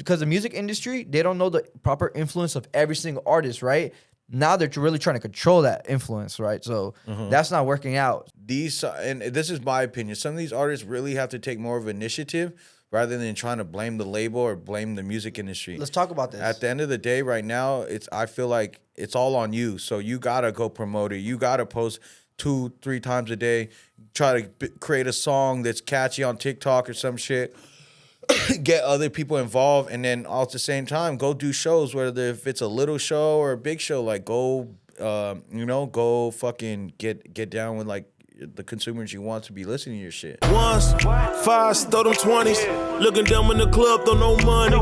because the music industry, they don't know the proper influence of every single artist, right? Now they're really trying to control that influence, right? So that's not working out. And this is my opinion, some of these artists really have to take more of initiative rather than trying to blame the label or blame the music industry. Let's talk about this. At the end of the day, right now, I feel like it's all on you. So you gotta go promote it. You gotta post 2-3 times a day. Try to create a song that's catchy on TikTok or some shit. Get other people involved, and then all at the same time, go do shows. Whether if it's a little show or a big show, like go fucking get down with like the consumers you want to be listening to your shit. Once, 5, throw them 20s. Looking dumb in the club, throw no money.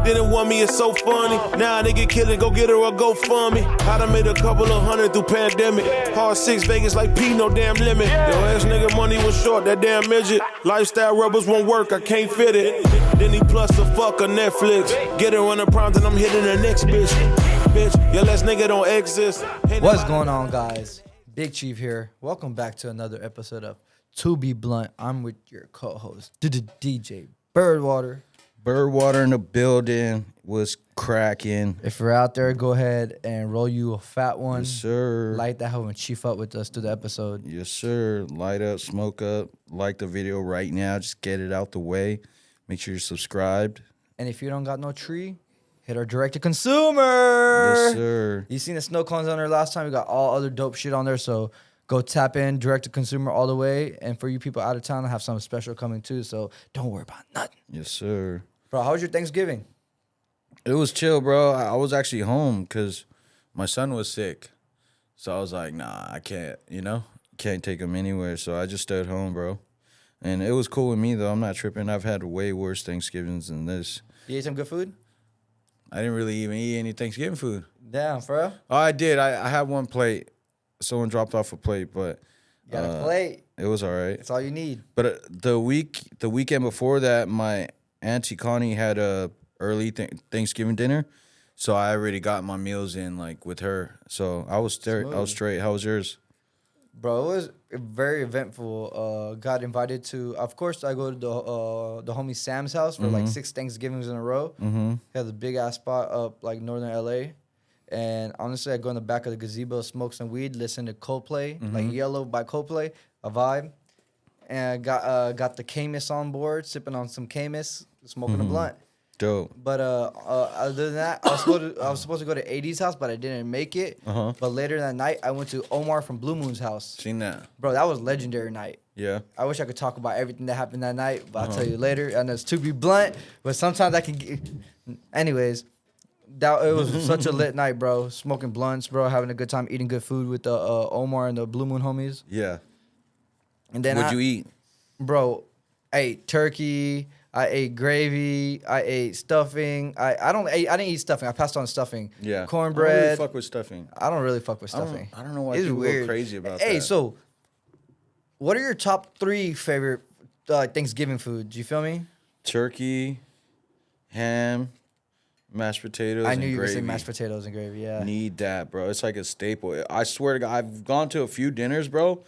Didn't want me, it's so funny. Now they get killed, go get her or go fund me. I done made a couple of hundred through pandemic. Hard 6 Vegas like P, no damn limit. Yo, ass nigga money was short, that damn midget. Lifestyle rubbers won't work, I can't fit it. Then he plus the fuck on Netflix. Get her on the prompt and I'm hitting the next bitch. Bitch, your last nigga don't exist. What's going on, guys? Big Chief here. Welcome back to another episode of To Be Blunt. I'm with your co-host, DJ Birdwater. Birdwater in the building was cracking. If you're out there, go ahead and roll you a fat one. Yes, sir. Light that hoe and chief up with us through the episode. Yes, sir. Light up, smoke up. Like the video right now. Just get it out the way. Make sure you're subscribed. And if you don't got no tree, hit our direct-to-consumer. Yes, sir. You seen the snow cones on there last time? We got all other dope shit on there, so go tap in direct-to-consumer all the way. And for you people out of town, I have something special coming too, so don't worry about nothing. Yes, sir. Bro, how was your Thanksgiving? It was chill, bro. I was actually home because my son was sick. So I was like, nah, I can't, can't take him anywhere. So I just stayed home, bro. And it was cool with me, though. I'm not tripping. I've had way worse Thanksgivings than this. You ate some good food? I didn't really even eat any Thanksgiving food. Damn, for real? Oh, I did. I had one plate. Someone dropped off a plate, but You got a plate. it was all right. That's all you need. But the weekend before that, my Auntie Connie had a early Thanksgiving dinner, so I already got my meals in like with her. So I was straight. How was yours? Bro, it was very eventful. Got invited to, of course, I go to the homie Sam's house for like 6 Thanksgivings in a row. Mm-hmm. He has a big ass spot up like northern LA. And honestly, I go in the back of the gazebo, smoke some weed, listen to Coldplay, like Yellow by Coldplay, a vibe. And got the Camus on board, sipping on some Camus, smoking a blunt. Dope. But other than that, I was supposed to go to AD's house, but I didn't make it. But later that night, I went to Omar from Blue Moon's house. Seen that? Bro, that was legendary night. Yeah. I wish I could talk about everything that happened that night, but I'll tell you later. And it's to be blunt, but sometimes I can. Anyways, it was such a lit night, bro. Smoking blunts, bro. Having a good time, eating good food with the Omar and the Blue Moon homies. Yeah. And then What'd you eat? Bro, I ate turkey. I ate gravy. I ate stuffing. I didn't eat stuffing. I passed on stuffing. Yeah. Cornbread. I don't really fuck with stuffing. I don't really fuck with stuffing. I don't know why It's people weird. go crazy about that. Hey, so what are your top 3 favorite Thanksgiving foods? You feel me? Turkey, ham, mashed potatoes, I knew and you were gravy. saying mashed potatoes and gravy, yeah. Need that, bro. It's like a staple. I swear to God, I've gone to a few dinners, bro.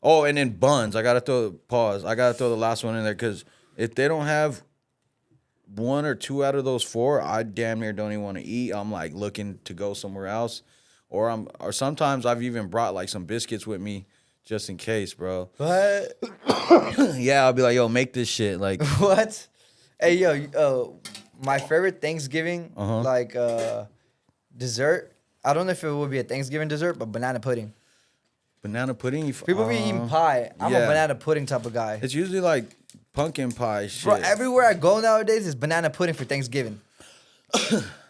Oh, and then buns. I gotta throw the last one in there because if they don't have 1 or 2 out of those 4, I damn near don't even want to eat. I'm like looking to go somewhere else, or sometimes I've even brought like some biscuits with me just in case, bro. What? Yeah, I'll be like, yo, make this shit. Like What? Hey, yo, my favorite Thanksgiving dessert. I don't know if it would be a Thanksgiving dessert, but banana pudding. banana pudding. People be eating pie. I'm a banana pudding type of guy. It's usually like pumpkin pie shit. Bro, everywhere I go nowadays is banana pudding for Thanksgiving.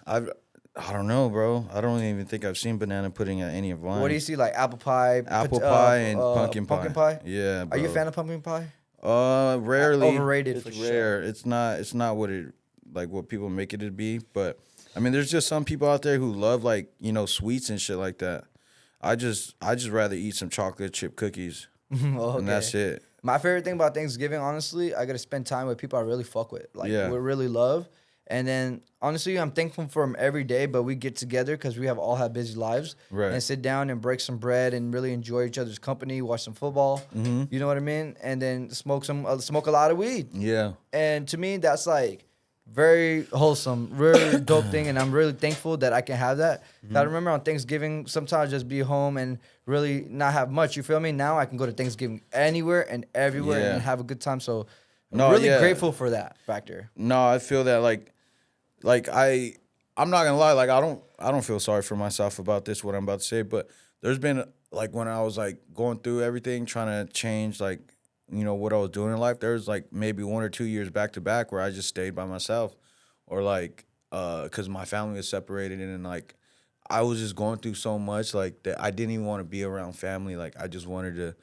I don't know, bro. I don't even think I've seen banana pudding at any of mine. What do you see? Like apple pie, and pumpkin pie. Pumpkin pie? Yeah, bro. Are you a fan of pumpkin pie? Rarely. Overrated It's for rare. sure. It's not what it like what people make it to be. But I mean, there's just some people out there who love like sweets and shit like that. I just rather eat some chocolate chip cookies, Okay. and that's it. My favorite thing about Thanksgiving, honestly, I gotta spend time with people I really fuck with, like we really love. And then honestly, I'm thankful for them every day. But we get together because we all have busy lives, right? And sit down and break some bread and really enjoy each other's company, watch some football. Mm-hmm. You know what I mean? And then smoke a lot of weed. Yeah. And to me, that's like Very wholesome, really dope thing, and I'm really thankful that I can have that. I remember on Thanksgiving, sometimes just be home and really not have much. You feel me? Now I can go to Thanksgiving anywhere and everywhere Yeah. and have a good time. So I'm No, really yeah. grateful for that factor. No, I feel that like I'm not gonna lie, like I don't feel sorry for myself about this, what I'm about to say, but there's been like when I was like going through everything, trying to change like, you know, what I was doing in life, there's like maybe 1 or 2 years back to back where I just stayed by myself, or like because my family was separated, and then like I was just going through so much like that I didn't even want to be around family. Like I just wanted to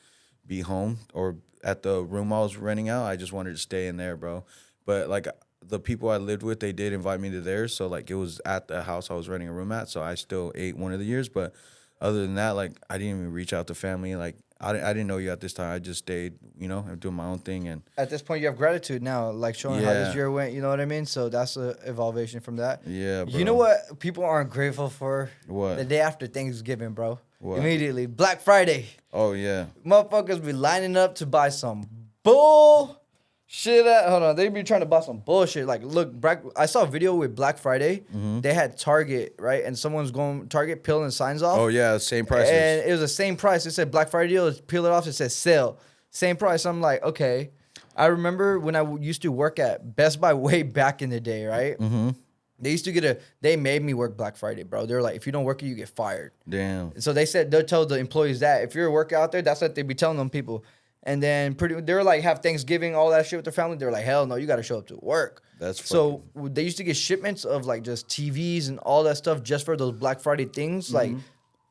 be home or at the room I was renting out. I just wanted to stay in there, bro. But like the people I lived with, they did invite me to theirs, so like it was at the house I was renting a room at. So I still ate one of the years, but other than that, like I didn't even reach out to family. Like I didn't know you at this time. I just stayed, you know, and doing my own thing. And At this point, you have gratitude now, like showing how this Yeah. year went. You know what I mean? So that's a evaluation from that. yeah, bro. You know what people aren't grateful for? What? The day after Thanksgiving, bro. What? Immediately, Black Friday. Oh yeah. Motherfuckers be lining up to buy some bull shit. Hold on, they be trying to buy some bullshit. Like, look, I saw a video with Black Friday. They had Target, right? And someone's going Target peeling signs off. Oh yeah. Same prices. And it was the same price. It said Black Friday deal. Peel it off. It said sale. Same price. I'm like, okay. I remember when I used to work at Best Buy way back in the day, right? Mm-hmm. They used to they made me work Black Friday, bro. They're like, if you don't work it, you get fired. Damn. So they said they'll tell the employees that if you're a worker out there, that's what they be telling them people. And then they were like have Thanksgiving, all that shit with their family. They're like, hell no, you got to show up to work. That's so they used to get shipments of like just TVs and all that stuff just for those Black Friday things. Like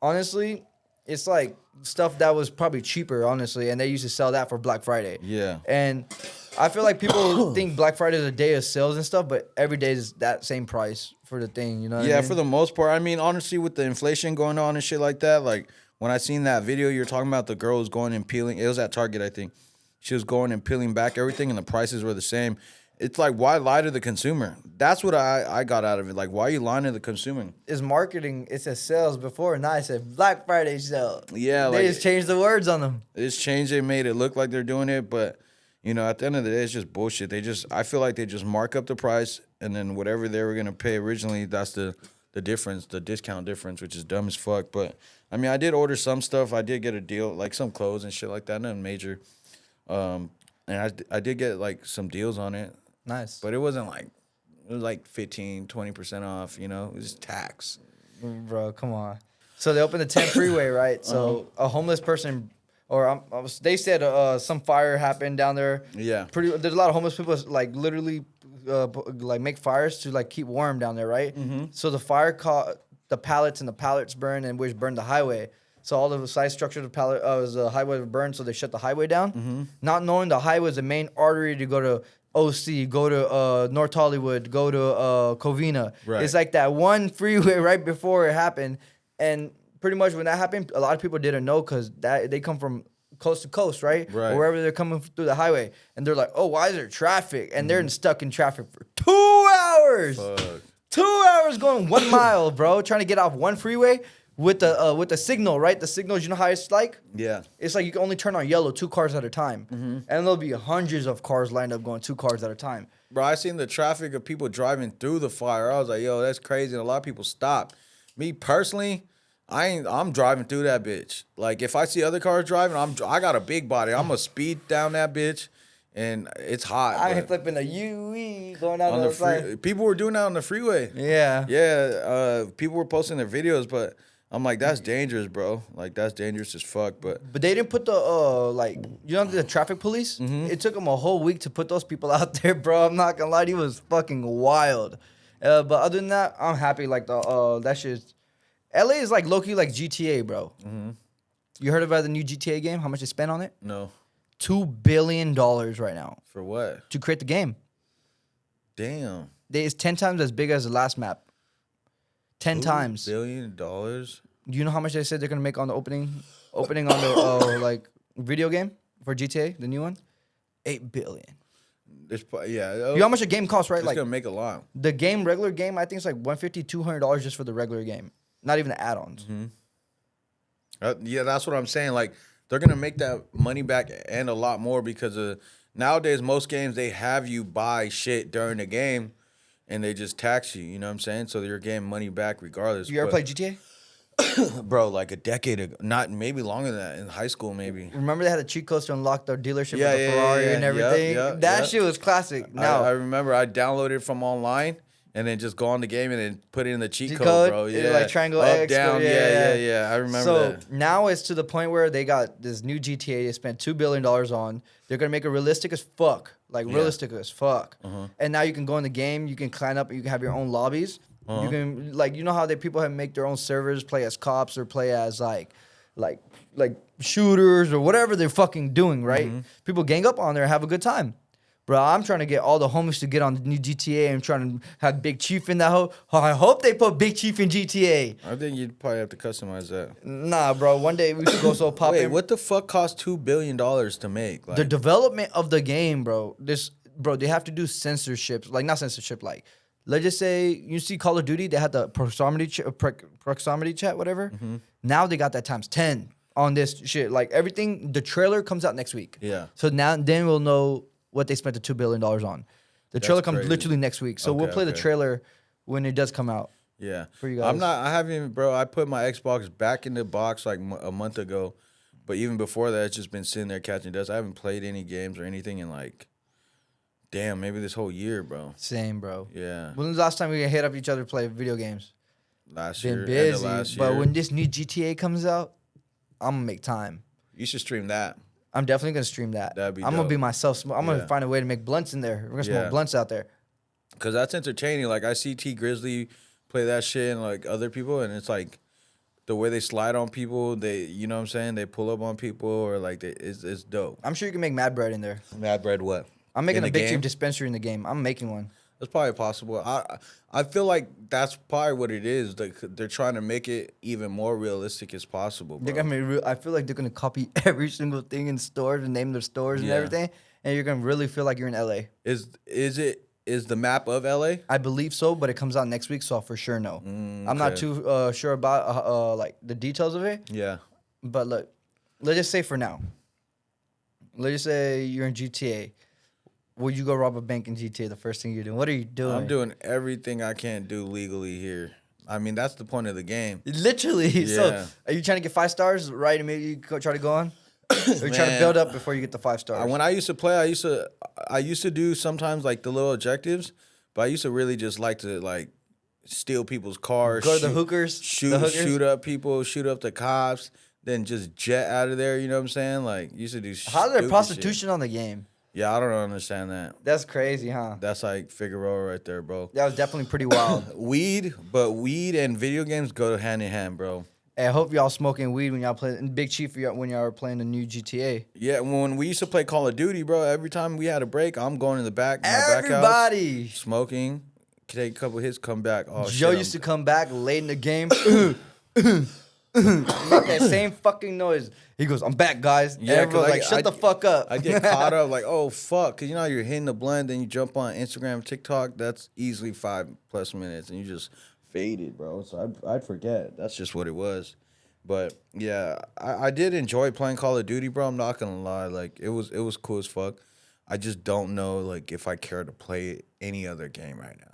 honestly, it's like stuff that was probably cheaper, honestly, and they used to sell that for Black Friday. Yeah. And I feel like people think Black Friday is a day of sales and stuff, but every day is that same price for the thing, you know what I Yeah, mean? for the most part. I mean, honestly, with the inflation going on and shit like that, like when I seen that video you're talking about, the girl was going and peeling. It was at Target, I think. She was going and peeling back everything, and the prices were the same. It's like, why lie to the consumer? That's what I got out of it. Like, why are you lying to the consumer? It's marketing. It says sales before, now it said Black Friday sale. Yeah, They like just changed the words on them. it's changed. They made it look like they're doing it, but you know, at the end of the day, it's just bullshit. I feel like they just mark up the price, and then whatever they were gonna pay originally, that's the difference, the discount difference, which is dumb as fuck. But I mean, I did order some stuff. I did get a deal, like some clothes and shit like that, nothing major. And I did get like some deals on it, Nice. but it wasn't like, it was like 15-20% off. You know, it was tax. Bro, come on. So they opened the 10 freeway, right? So a homeless person, they said some fire happened down there. Yeah. There's a lot of homeless people like literally like make fires to like keep warm down there, right? Mm-hmm. So the fire caught the pallets, and the pallets burned, and which burned the highway. So all of the side structure of the pallet was the highway burned, so they shut the highway down. Not knowing the highway was the main artery to go to OC, go to North Hollywood, go to Covina. Right. It's like that one freeway right before it happened. And pretty much when that happened, a lot of people didn't know because they come from coast to coast, right? Right. Or wherever they're coming through the highway. And they're like, oh, why is there traffic? And they're stuck in traffic for 2 hours. Fuck. 2 hours going 1 mile, bro, trying to get off one freeway with the signal, right? The signals, you know how it's like? Yeah. It's like you can only turn on yellow 2 cars at a time. And there'll be hundreds of cars lined up going 2 cars at a time. Bro, I seen the traffic of people driving through the fire. I was like, yo, that's crazy. And a lot of people stopped. Me personally, I'm driving through that bitch. Like if I see other cars driving, I got a big body. I'm gonna speed down that bitch, and it's hot. I but ain't flipping a UE going out on the the side. people were doing that on the freeway. Yeah. Yeah, people were posting their videos, but I'm like, that's dangerous, bro. Like that's dangerous as fuck. But But they didn't put the traffic police? It took them a whole week to put those people out there, bro. I'm not gonna lie, he was fucking wild. But other than that, I'm happy. Like that shit's LA is like low-key like GTA, bro. You heard about the new GTA game? How much they spent on it? no, $2 billion right now for what? to create the game. Damn, It's 10 times as big as the last map. 10 times. $2 billion. Do you know how much they said they're gonna make on the opening on the like video game for GTA, the new one? $8 billion. Yeah, You know how much a game costs, right? It's Like gonna make a lot. the regular game, I think it's like $150, $200 just for the regular game. Not even the add-ons. Yeah, that's what I'm saying. Like they're gonna make that money back and a lot more because nowadays most games they have you buy shit during the game, and they just tax you. You know what I'm saying? So you're getting money back regardless. You ever But, play GTA? bro? Like a decade ago, not maybe longer than that. In high school, maybe. Remember they had a cheat code to unlock their dealership Yeah, with the yeah, Ferrari yeah, and yeah. everything? Yeah, that yeah. shit was classic. Now, I remember I downloaded it from online and then just go on the game and then put it in the cheat cheat code, code, bro. it's Yeah, like triangle up, X, down. Yeah. I remember so that. now it's to the point where they got this new GTA they spent $2 billion on. They're going to make it realistic as fuck. Like, realistic as fuck. And now you can go in the game, you can climb up, you can have your own lobbies. You can, like, you know how people have make their own servers, play as cops or play as, like shooters or whatever they're fucking doing, right? People gang up on there and have a good time. Bro, I'm trying to get all the homies to get on the new GTA. I'm trying to have Big Chief in that hoe. I hope they put Big Chief in GTA. I think you'd probably have to customize that. Nah, bro. One day we should go so popping. Wait, what the fuck cost $2 billion to make? Like, The development of the game, bro. They have to do censorship. Like, not censorship, like, let's just say, you see Call of Duty, they had the proximity chat, whatever. Now they got that times 10 on this shit. Like, everything, the trailer comes out next week. Yeah. So then we'll know what they spent the $2 billion on. The trailer comes crazy. literally next week. So we'll play the trailer when it does come out. Yeah. For you guys. I haven't even, bro, I put my Xbox back in the box like a month ago. But even before that, it's just been sitting there catching dust. I haven't played any games or anything in like, damn, maybe this whole year, bro. Same, bro. Yeah. When was the last time we hit up each other to play video games? Last Been year. busy. End of last But year. when this new GTA comes out, I'm going to make time. You should stream that. I'm definitely gonna stream that. That'd be I'm gonna dope. be myself. I'm gonna Yeah. find a way to make blunts in there. We're gonna smoke Yeah. blunts out there. Because that's entertaining. Like, I see T Grizzly play that shit and, like, other people, and it's, like, the way they slide on people, you know what I'm saying? They pull up on people, or, like, it's dope. I'm sure you can make mad bread in there. Mad bread what? I'm making In a the Big game? Chief dispensary in the game. I'm making one. That's probably possible. I feel like that's probably what it is. Like, they're trying to make it even more realistic as possible, bro. They're gonna be I feel like they're gonna copy every single thing in stores and name their stores and Yeah. everything, and you're gonna really feel like you're in LA. Is the map of LA? I believe so, but it comes out next week, so I'll for sure know. I'm not okay. too sure about like the details of it, Yeah. but look, let's just say for now. Let's just say you're in GTA. Would you go rob a bank in GTA? The first thing you're doing? What are you doing? I'm doing everything I can do legally here. I mean, that's the point of the game. Literally. Yeah. So, are you trying to get 5 stars right immediately? Try to go on, or you trying to Man. build up before you get the 5 stars? When I used to play, I used to do sometimes like the little objectives, but I used to really just like to like steal people's cars, Go to the hookers, the hookers? shoot up people, shoot up the cops, then just jet out of there. You know what I'm saying? Like, used to do. How's there stupid prostitution on the game? Shit. Yeah, I don't understand that. That's crazy, huh? That's like Figueroa right there, bro. That was definitely pretty wild. Weed and video games go hand in hand, bro. Hey, I hope y'all smoking weed when y'all play. Big Chief, when y'all are playing the new GTA. Yeah, when we used to play Call of Duty, bro, every time we had a break, I'm going in the back, back house, Everybody. smoking, take a couple hits, come back. Oh, Joe shit, used to come back late in the game. Make that same fucking noise. He goes, "I'm back, guys." Yeah, Yeah, everyone's 'cause like, "Shut the fuck up." I get caught up, like, oh, fuck. Because, you know, you're hitting the blend, then you jump on Instagram, TikTok. That's easily 5+ minutes, and you just faded, bro. So I'd forget. That's just what it was. But, yeah, I did enjoy playing Call of Duty, bro. I'm not going to lie. Like, it was cool as fuck. I just don't know, like, if I care to play any other game right now.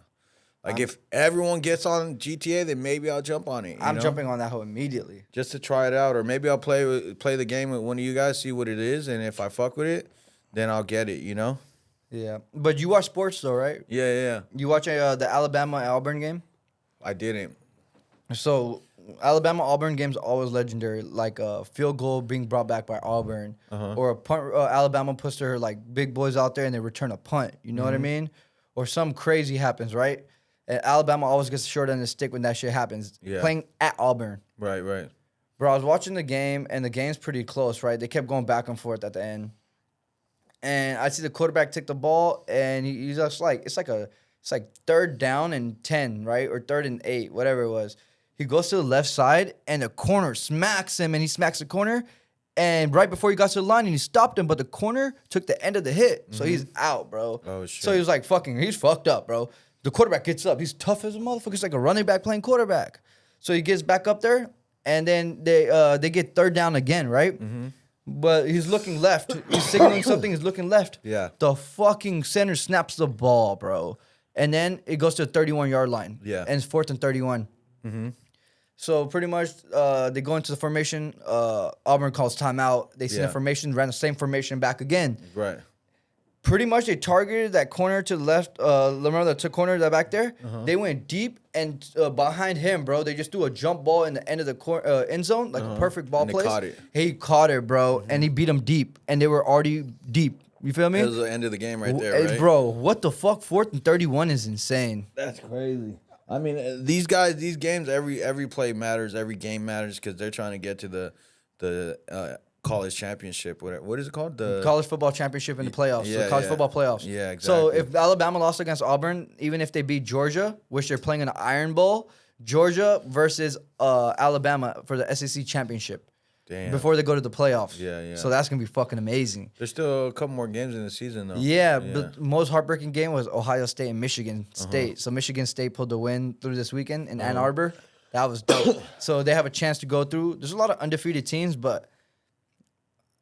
Like, if everyone gets on GTA, then maybe I'll jump on it. I'm know? jumping on that hoe immediately. Just to try it out, or maybe I'll play the game with one of you guys, see what it is, and if I fuck with it, then I'll get it. You know? Yeah, but you watch sports though, right? Yeah. You watch the Alabama-Auburn game? I didn't. So Alabama-Auburn game's always legendary. Like a field goal being brought back by Auburn, or a punt. Alabama puts their like big boys out there and they return a punt. You know what I mean? Or something crazy happens, right? And Alabama always gets the short end of the stick when that shit happens. Yeah. Playing at Auburn. Right. Bro, I was watching the game, and the game's pretty close, right? They kept going back and forth at the end. And I see the quarterback take the ball, and he's just like, it's like 3rd down and 10, right? Or 3rd and 8, whatever it was. He goes to the left side, and the corner smacks him, and he smacks the corner. And right before he got to the line, and he stopped him, but the corner took the end of the hit. So he's out, bro. Oh, shit. So he was like, he's fucked up, bro. The quarterback gets up. He's tough as a motherfucker. He's like a running back playing quarterback. So he gets back up there, and then they get 3rd down again, right? But he's looking left. He's signaling something. He's looking left. Yeah. The fucking center snaps the ball, bro. and then it goes to the 31-yard line. Yeah. And it's 4th and 31. So pretty much they go into the formation. Auburn calls timeout. They see the formation, ran the same formation back again. Right. Pretty much they targeted that corner to the left. Remember that took corner that back there? They went deep and behind him, bro. They just threw a jump ball in the end of the end zone, like a perfect ball And they place. caught it. He caught it, bro, and he beat him deep, and they were already deep. You feel me? It was the end of the game right there, Hey, right? bro, what the fuck? 4th and 31 is insane. That's crazy. I mean, these guys, these games, every play matters, every game matters because they're trying to get to the college championship. What is it called? The College football championship in the playoffs. Yeah, So college yeah. football playoffs. Yeah, So exactly. if Alabama lost against Auburn, even if they beat Georgia, which they're playing in the Iron Bowl, Georgia versus Alabama for the SEC championship. Damn. Before they go to the playoffs. Yeah, yeah. So that's going to be fucking amazing. There's still a couple more games in the season, though. Yeah, but the most heartbreaking game was Ohio State and Michigan State. So Michigan State pulled the win through this weekend in Ann Arbor. That was dope. So they have a chance to go through. There's a lot of undefeated teams, but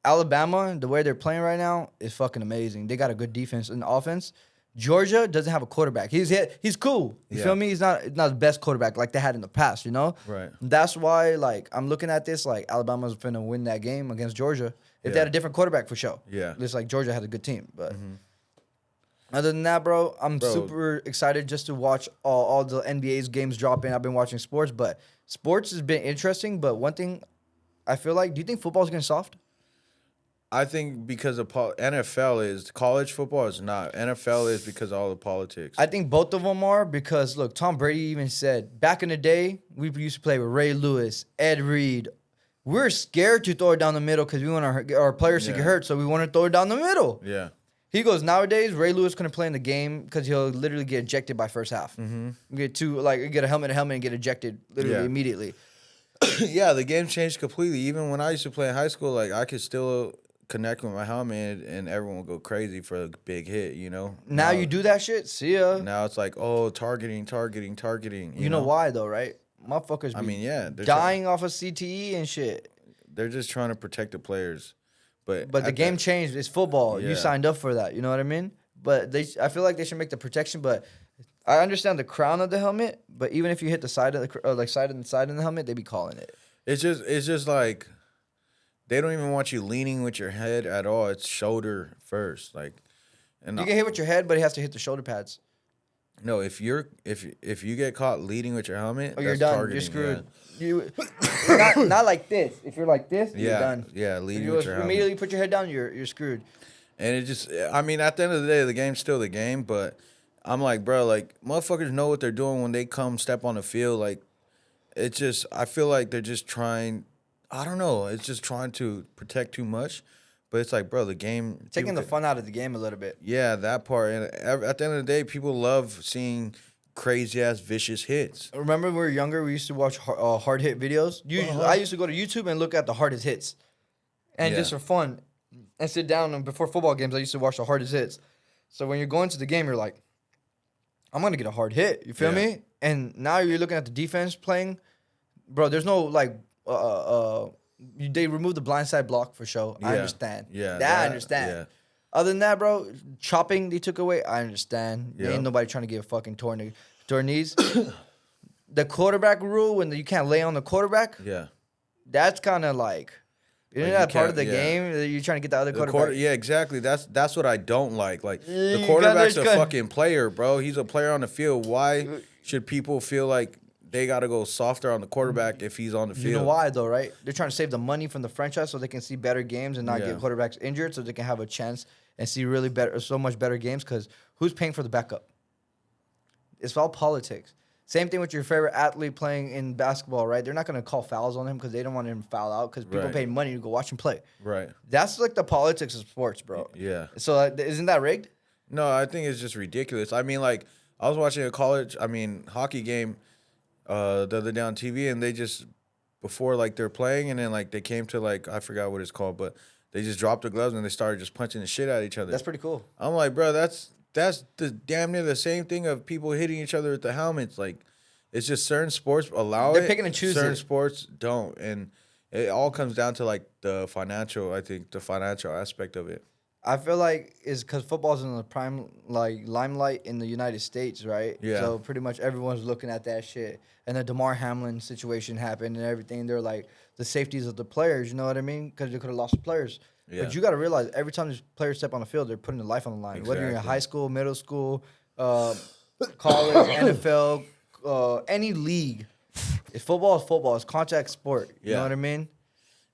Alabama, the way they're playing right now, is fucking amazing. They got a good defense and offense. Georgia doesn't have a quarterback. He's cool. You Yeah. feel me? He's not the best quarterback like they had in the past, you know? Right. That's why, like, I'm looking at this like Alabama's finna win that game against Georgia. If they Yeah. had a different quarterback, for sure. Yeah. Just like Georgia had a good team. But other than that, bro, I'm Bro. super excited just to watch all the NBA's games drop in. I've been watching sports, but sports has been interesting. But one thing I feel like, do you think football's getting soft? I think because of NFL is college football is not. NFL is because of all the politics. I think both of them are because, look, Tom Brady even said, back in the day, we used to play with Ray Lewis, Ed Reed. We're scared to throw it down the middle because we want our players to get hurt, so we want to throw it down the middle. yeah. He goes, nowadays, Ray Lewis couldn't play in the game because he'll literally get ejected by first half. Get a helmet and get ejected literally Yeah. immediately. Yeah, the game changed completely. Even when I used to play in high school, like I could still connect with my helmet and everyone would go crazy for a big hit, you know? Now you do that shit, see ya. Now it's like, oh, targeting. You know why, though, right? Motherfuckers be I mean, yeah. dying off of CTE and shit. They're just trying to protect the players. But But the game changed. It's football. You Yeah. signed up for that. You know what I mean? But I feel like they should make the protection. But I understand the crown of the helmet. But even if you hit the side of the side of the helmet, they be calling it. It's just like they don't even want you leaning with your head at all. It's shoulder first, like. And You can hit with your head, but he has to hit the shoulder pads. no, if you get caught leading with your helmet, Oh, you're that's done. targeting, You're screwed. You not like this. If you're like this, you're Yeah, done. yeah, If leading you with your helmet. immediately put your head down, you're screwed. And it just, I mean, at the end of the day, the game's still the game. But I'm like, bro, like motherfuckers know what they're doing when they come step on the field. Like, it's just, I feel like they're just trying. I don't know. It's just trying to protect too much. But it's like, bro, the game. Taking people the fun out of the game a little bit. Yeah, that part. And at the end of the day, people love seeing crazy ass vicious hits. Remember when we were younger, we used to watch hard hit videos? I used to go to YouTube and look at the hardest hits. And Yeah. just for fun. And sit down, and before football games, I used to watch the hardest hits. So when you're going to the game, you're like, I'm going to get a hard hit. You feel Yeah. me? And now you're looking at the defense playing. Bro, there's no, like, they removed the blindside block for sure. I Yeah. understand. Yeah, That I that- understand. yeah. Other than that, bro, chopping they took away, I understand. There Yeah. ain't nobody trying to get a fucking torn knees. The quarterback rule, when you can't lay on the quarterback, Yeah. that's kind of like, isn't Like, that you part of the can't- yeah. game that you're trying to get the other The quarterback? yeah, exactly. That's what I don't like. Like the you quarterback's gotta- a fucking player, bro. He's a player on the field. Why should people feel like they got to go softer on the quarterback if he's on the field? You know why though, right? They're trying to save the money from the franchise so they can see better games and not Yeah. get quarterbacks injured, so they can have a chance and see really better, so much better games. Because who's paying for the backup? It's all politics. Same thing with your favorite athlete playing in basketball, right? They're not gonna call fouls on him because they don't want him to foul out because people Right. pay money to go watch him play. Right. That's like the politics of sports, bro. Yeah. So isn't that rigged? No, I think it's just ridiculous. I mean, like I was watching a hockey game the other day on TV, and they just before like they're playing, and then like they came to like I forgot what it's called, but they just dropped the gloves and they started just punching the shit out of each other. That's pretty cool. I'm like, bro, that's the damn near the same thing of people hitting each other with the helmets. Like, it's just certain sports allow They're it. picking and choosing. Certain sports don't, and it all comes down to like the financial. I think the financial aspect of it. I feel like it's because football's in the prime limelight in the United States, right? Yeah. So pretty much everyone's looking at that shit. And the DeMar Hamlin situation happened and everything. They're like the safeties of the players. You know what I mean? Because you could have lost the players. Yeah. But you got to realize every time these players step on the field, they're putting their life on the line. Whether you're in Exactly. high school, middle school, college, NFL, any league. If football is football, it's contact sport. You know Yeah. what I mean?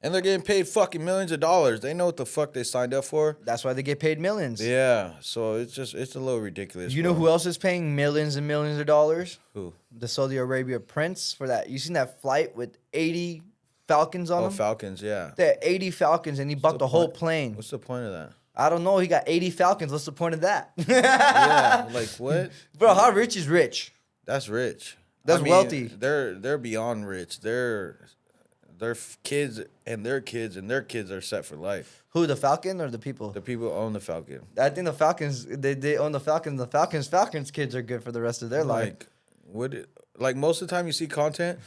And they're getting paid fucking millions of dollars. They know what the fuck they signed up for. That's why they get paid millions. Yeah. So it's a little ridiculous. You know bro. who else is paying millions and millions of dollars? Who? The Saudi Arabia prince for that. You seen that flight with 80 Falcons on Oh, them? Falcons, yeah. They had 80 Falcons and he bought the whole point? plane. What's the point of that? I don't know. He got 80 Falcons. What's the point of that? Yeah, like what? Bro, how rich is rich? That's rich. That's wealthy. They're beyond rich. Their kids and their kids and their kids are set for life. Who, the Falcon or the people? The people who own the Falcon. I think the Falcons, they own the Falcons. The Falcons kids are good for the rest of their life. Like most of the time you see content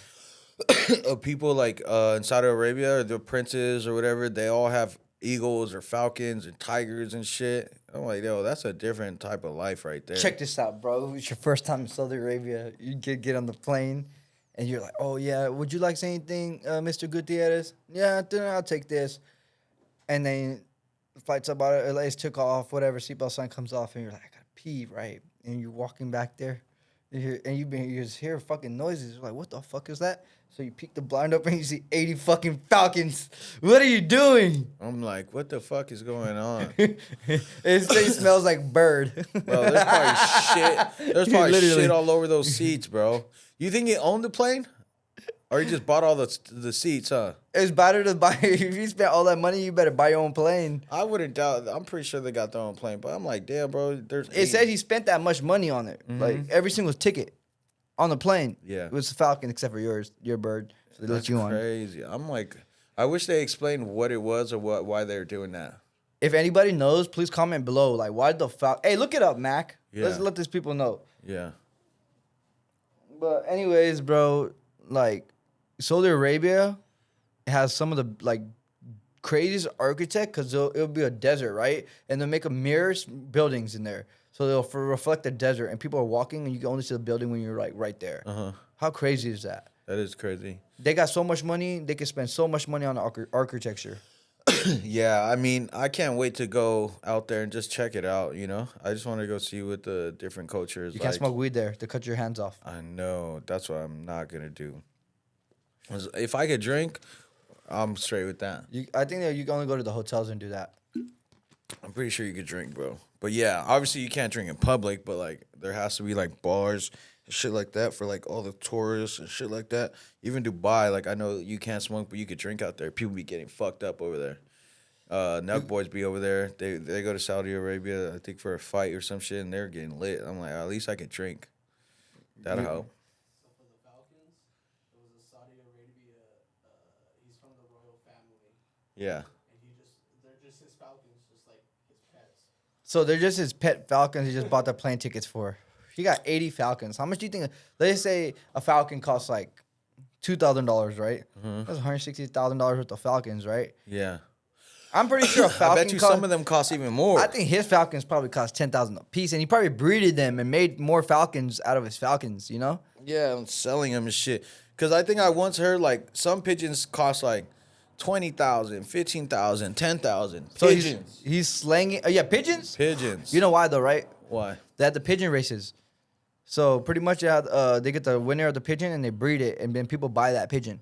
of people like in Saudi Arabia or the princes or whatever, they all have eagles or falcons and tigers and shit. I'm like, yo, that's a different type of life right there. Check this out, bro. It's your first time in Saudi Arabia. You get on the plane, and you're like, oh, yeah, would you like anything, Mr. Gutierrez? Yeah, then I'll take this. And then the flight's about it. It's took off, whatever. Seatbelt sign comes off, and you're like, I gotta pee, right? And you're walking back there, you just hear fucking noises. You're like, what the fuck is that? So you peek the blind up, and you see 80 fucking Falcons. What are you doing? I'm like, what the fuck is going on? It smells like bird. Bro, there's probably shit. There's probably Literally. shit all over those seats, bro. You think he owned the plane? Or he just bought all the seats, huh? It's better to buy. If you spent all that money, you better buy your own plane. I wouldn't doubt. I'm pretty sure they got their own plane, but I'm like, damn, bro. It said he spent that much money on it. Like every single ticket on the plane. Yeah. It was Falcon except for your bird. So they let That's you on. crazy. I'm like, I wish they explained what it was or why they're doing that. If anybody knows, please comment below. Like, why the Falcon? Hey, look it up, Mac. Let's Yeah. let these people know. Yeah. But anyways, bro, like Saudi Arabia has some of the like craziest architect because it'll be a desert, right? And they'll make a mirrors buildings in there, so they'll reflect the desert, and people are walking, and you can only see the building when you're like right there. How crazy is that? That is crazy. They got so much money, they can spend so much money on architecture. Yeah, I mean, I can't wait to go out there and just check it out, you know? I just want to go see what the different cultures You like. can't smoke weed there. They cut your hands off. I know. That's what I'm not going to do. 'Cause if I could drink, I'm straight with that. I think that you can only go to the hotels and do that. I'm pretty sure you could drink, bro. But yeah, obviously you can't drink in public, but like there has to be like bars and shit like that for like all the tourists and shit like that. Even Dubai, like I know you can't smoke, but you could drink out there. People be getting fucked up over there. Nug boys be over there. They go to Saudi Arabia, I think for a fight or some shit, and they're getting lit. I'm like, at least I could drink. That'll help. So for the Falcons, it was a Saudi Arabia. He's from the royal family, Yeah. and they're just his Falcons, just like his pets. So they're just his pet Falcons he just bought the plane tickets for. He got 80 Falcons. How much do you think? Let's say a Falcon costs like $2,000, right? That's $160,000 worth of Falcons, right? Yeah. I'm pretty sure a I Falcon. bet you some of them cost even more. I think his Falcons probably cost $10,000 a piece, and he probably breeded them and made more Falcons out of his Falcons. You know? Yeah, I'm selling them and shit. Because I think I once heard like some pigeons cost like 20,000, 15,000, 10,000. So Pigeons. he's slanging. Yeah, pigeons. Pigeons. You know why though, right? Why? They had the pigeon races. So pretty much they get the winner of the pigeon and they breed it, and then people buy that pigeon,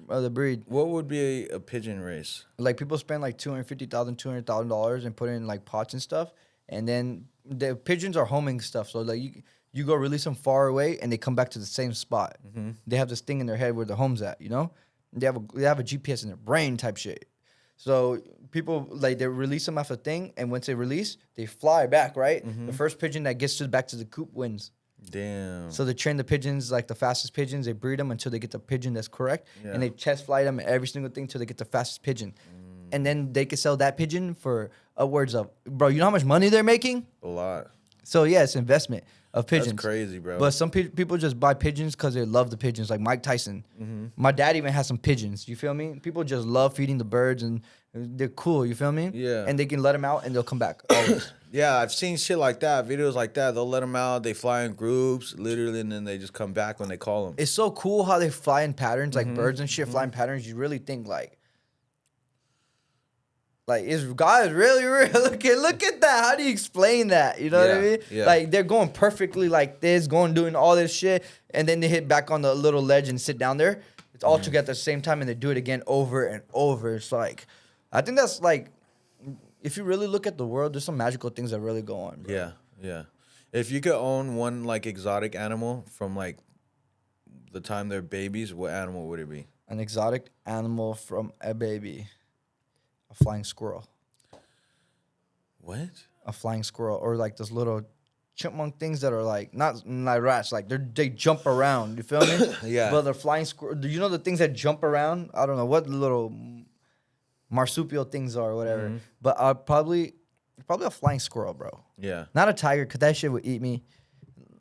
the breed. What would be a pigeon race? Like people spend like $250,000 and put it in like pots and stuff, and then the pigeons are homing stuff. So like you go release them far away, and they come back to the same spot. They have this thing in their head where the home's at, you know. They have a GPS in their brain type shit. So people like they release them off a thing, and once they release, they fly back. Right, the first pigeon that gets back to the coop wins. Damn. So they train the pigeons like the fastest pigeons. They breed them until they get the pigeon that's correct, Yeah. and they test fly them and every single thing until they get the fastest pigeon, and then they can sell that pigeon for upwards of, bro. You know how much money they're making? A lot. So yeah, it's investment. of pigeons. That's crazy, bro. But some people just buy pigeons because they love the pigeons, like Mike Tyson. My dad even has some pigeons. You feel me? People just love feeding the birds, and they're cool. You feel me? Yeah. And they can let them out, and they'll come back always. Yeah, I've seen shit like that, videos like that. They'll let them out. They fly in groups, literally, and then they just come back when they call them. It's so cool how they fly in patterns, like birds and shit fly in patterns. You really think like is God really real? Look at that. How do you explain that? You know what I Yeah, mean? yeah. Like they're going perfectly like this, doing all this shit, and then they hit back on the little ledge and sit down there. It's all together at the same time, and they do it again over and over. It's like, I think that's like, if you really look at the world, there's some magical things that really go on. Bro. Yeah, yeah. If you could own one like exotic animal from like the time they're babies, what animal would it be? An exotic animal from a baby, a flying squirrel. What? A flying squirrel, or like those little chipmunk things that are like not rats, like they jump around. You feel me? Yeah. But they're flying squirrel. Do you know the things that jump around? I don't know what little marsupial things are or whatever. But probably a flying squirrel, bro. Yeah. Not a tiger, cause that shit would eat me.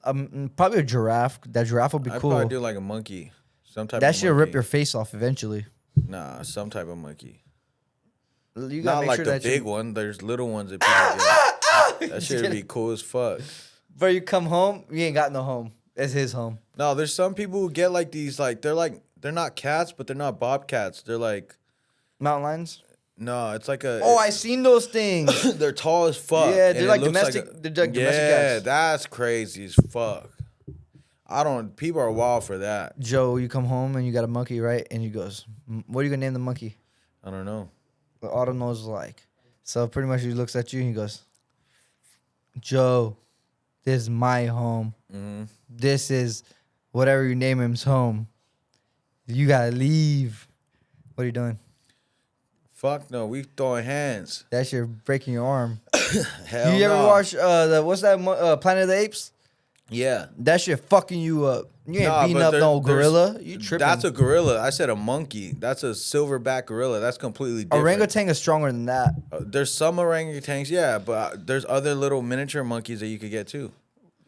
Probably a giraffe. That giraffe would be I'd cool. probably do like a monkey. Some type That of shit monkey. rip your face off eventually. Nah, some type of monkey. You gotta Not make like sure the that big one. There's little ones that people get. That shit would be cool as fuck. Bro, you come home, you ain't got no home. It's his home. No, there's some people who get like these, like they're not cats, but they're not bobcats. They're like, Mountain lions. no, it's like a. Oh, I seen those things. They're tall as fuck. Yeah, and they're it like looks domestic- they're like domestic yeah, cats. that's crazy as fuck. People are wild for that. Joe, you come home and you got a monkey, right? And he goes, what are you gonna name the monkey? I don't know. Autumn knows like. So pretty much he looks at you and he goes, Joe, this is my home. This is whatever you name him's home. You gotta leave. What are you doing? Fuck no, we throwing hands. That shit breaking your arm. Hell You ever no. watch what's that Planet of the Apes? Yeah. That shit fucking you up. You ain't Nah, beating but up no there's- gorilla. You tripping. That's a gorilla. I said a monkey. That's a silverback gorilla. That's completely different. Orangutan is stronger than that. There's some orangutans, yeah, but there's other little miniature monkeys that you could get too.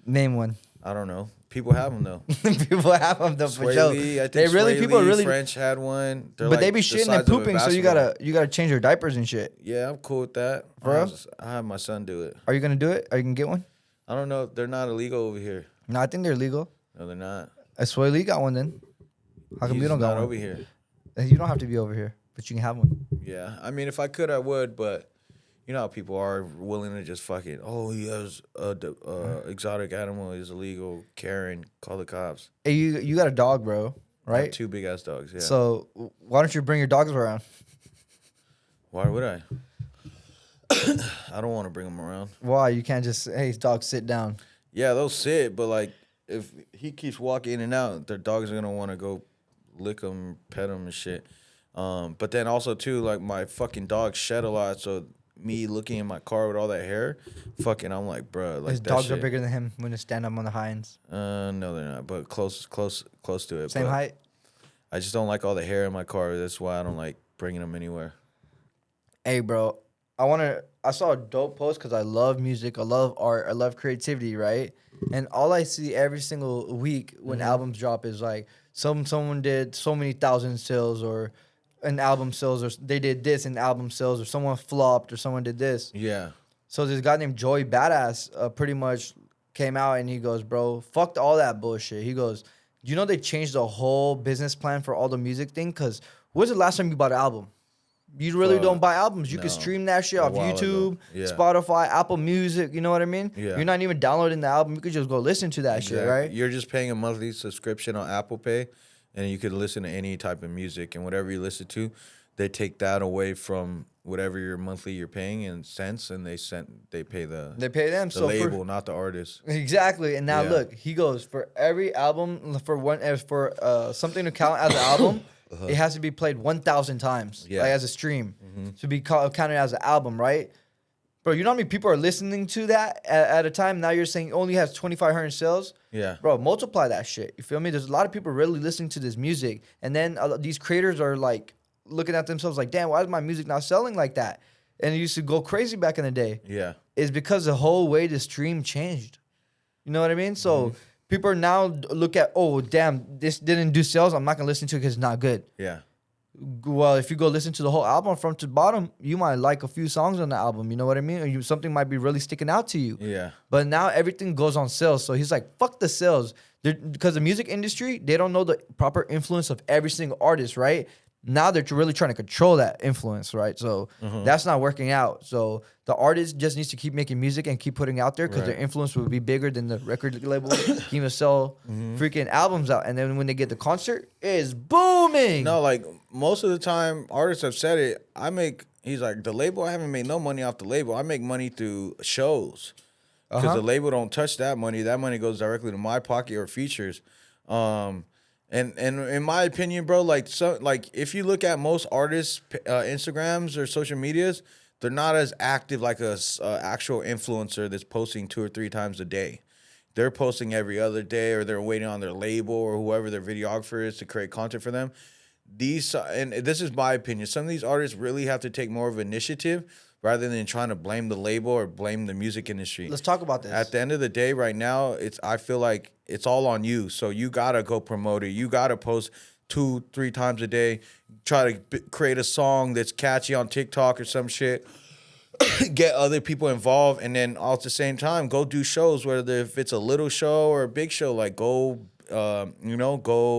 Name one. I don't know. People have them though. People have them though for Sway sure. Lee, I think They really Sway people are Lee, really French had one. They're but like they be the shitting size and of a pooping, so you basketball. gotta change your diapers and shit. Yeah, I'm cool with that. Bro? I have my son do it. Are you gonna do it? Are you gonna get one? I don't know. They're not illegal over here. No, I think they're legal. No, they're not. Sway Lee got one then. How come He's you don't got not one? over here. You don't have to be over here, but you can have one. Yeah, I mean, if I could, I would, but you know how people are willing to just fuck it. Oh, he has a exotic animal. He's illegal. Karen, call the cops. Hey, you got a dog, bro, I have right? 2 big ass dogs. Yeah. So why don't you bring your dogs around? Why would I? I don't want to bring them around. Why you can't just hey dog sit down? Yeah, they'll sit, but like if he keeps walking in and out, their dogs are gonna want to go lick him, pet him, and shit. But then also too, like my fucking dog shed a lot, so me looking in my car with all that hair, fucking, I'm like, bruh, like His that dogs shit. are bigger than him when they stand up on the hinds. No, they're not, but close to it. Same but height. I just don't like all the hair in my car. That's why I don't like bringing them anywhere. Hey, bro, I saw a dope post because I love music, I love art, I love creativity, right? And all I see every single week when albums drop is like someone did so many thousand sales or an album sales or they did this in album sales or someone flopped or someone did this. Yeah. So this guy named Joey Badass pretty much came out and he goes, bro, fuck all that bullshit. He goes, you know they changed the whole business plan for all the music thing? Because when's the last time you bought an album? You really Fuck. don't buy albums. You No. can stream that shit A off while YouTube, ago. Yeah. Spotify, Apple Music. You know what I mean? Yeah. You're not even downloading the album. You could just go listen to that shit, right? You're just paying a monthly subscription on Apple Pay, and you could listen to any type of music, and whatever you listen to, they take that away from whatever you're paying in cents, and they pay the They pay them. the So label, not the artist. exactly. And now Yeah. look, he goes for every album for something to count as an album. It has to be played 1,000 times, Yeah. like as a stream, to be counted as an album, right? Bro, you know how many people are listening to that at a time? Now you're saying it only has 2,500 sales. Yeah. Bro, multiply that shit. You feel me? There's a lot of people really listening to this music, and then these creators are like looking at themselves like, damn, why is my music not selling like that? And it used to go crazy back in the day. Yeah. Is because the whole way the stream changed. You know what I mean? So people are now look at, oh, damn, this didn't do sales. I'm not going to listen to it because it's not good. Yeah. Well, if you go listen to the whole album from to bottom, you might like a few songs on the album. You know what I mean? Or something might be really sticking out to you. Yeah. But now everything goes on sales. So he's like, fuck the sales. Because the music industry, they don't know the proper influence of every single artist, right? Now they're really trying to control that influence, right? So that's not working out. So the artist just needs to keep making music and keep putting out there because their influence will be bigger than the record label. Even sell freaking albums out. And then when they get the concert, it's booming. No, like most of the time, artists have said it. He's like, the label, I haven't made no money off the label. I make money through shows. Because the label don't touch that money. That money goes directly to my pocket or features. And in my opinion, bro, like if you look at most artists' Instagrams or social medias, they're not as active like a actual influencer that's posting 2 or 3 times a day. They're posting every other day, or they're waiting on their label or whoever their videographer is to create content for them. And this is my opinion, some of these artists really have to take more of initiative rather than trying to blame the label or blame the music industry. Let's talk about this. At the end of the day, right now, I feel like it's all on you. So you gotta go promote it. You gotta post 2-3 times a day. Try to create a song that's catchy on TikTok or some shit. Get other people involved, and then all at the same time, go do shows. Whether if it's a little show or a big show, like go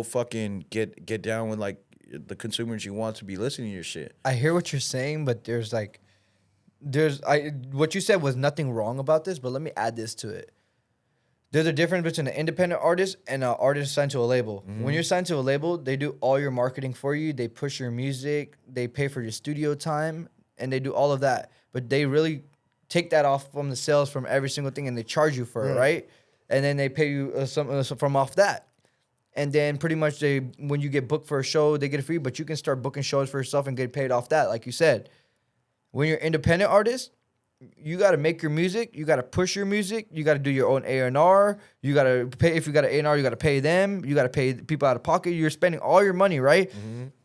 fucking get down with like the consumers you want to be listening to your shit. I hear what you're saying, but what you said was nothing wrong about this, but let me add this to it. There's a difference between an independent artist and an artist signed to a label. When you're signed to a label, they do all your marketing for you. They push your music. They pay for your studio time, and they do all of that. But they really take that off from the sales from every single thing, and they charge you for it, right? And then they pay you some from off that. And then pretty much when you get booked for a show, they get it free, but you can start booking shows for yourself and get paid off that, like you said. When you're an independent artist, you got to make your music. You got to push your music. You got to do your own A&R. You got to pay. If you got an A&R, you got to pay them. You got to pay people out of pocket. You're spending all your money, right?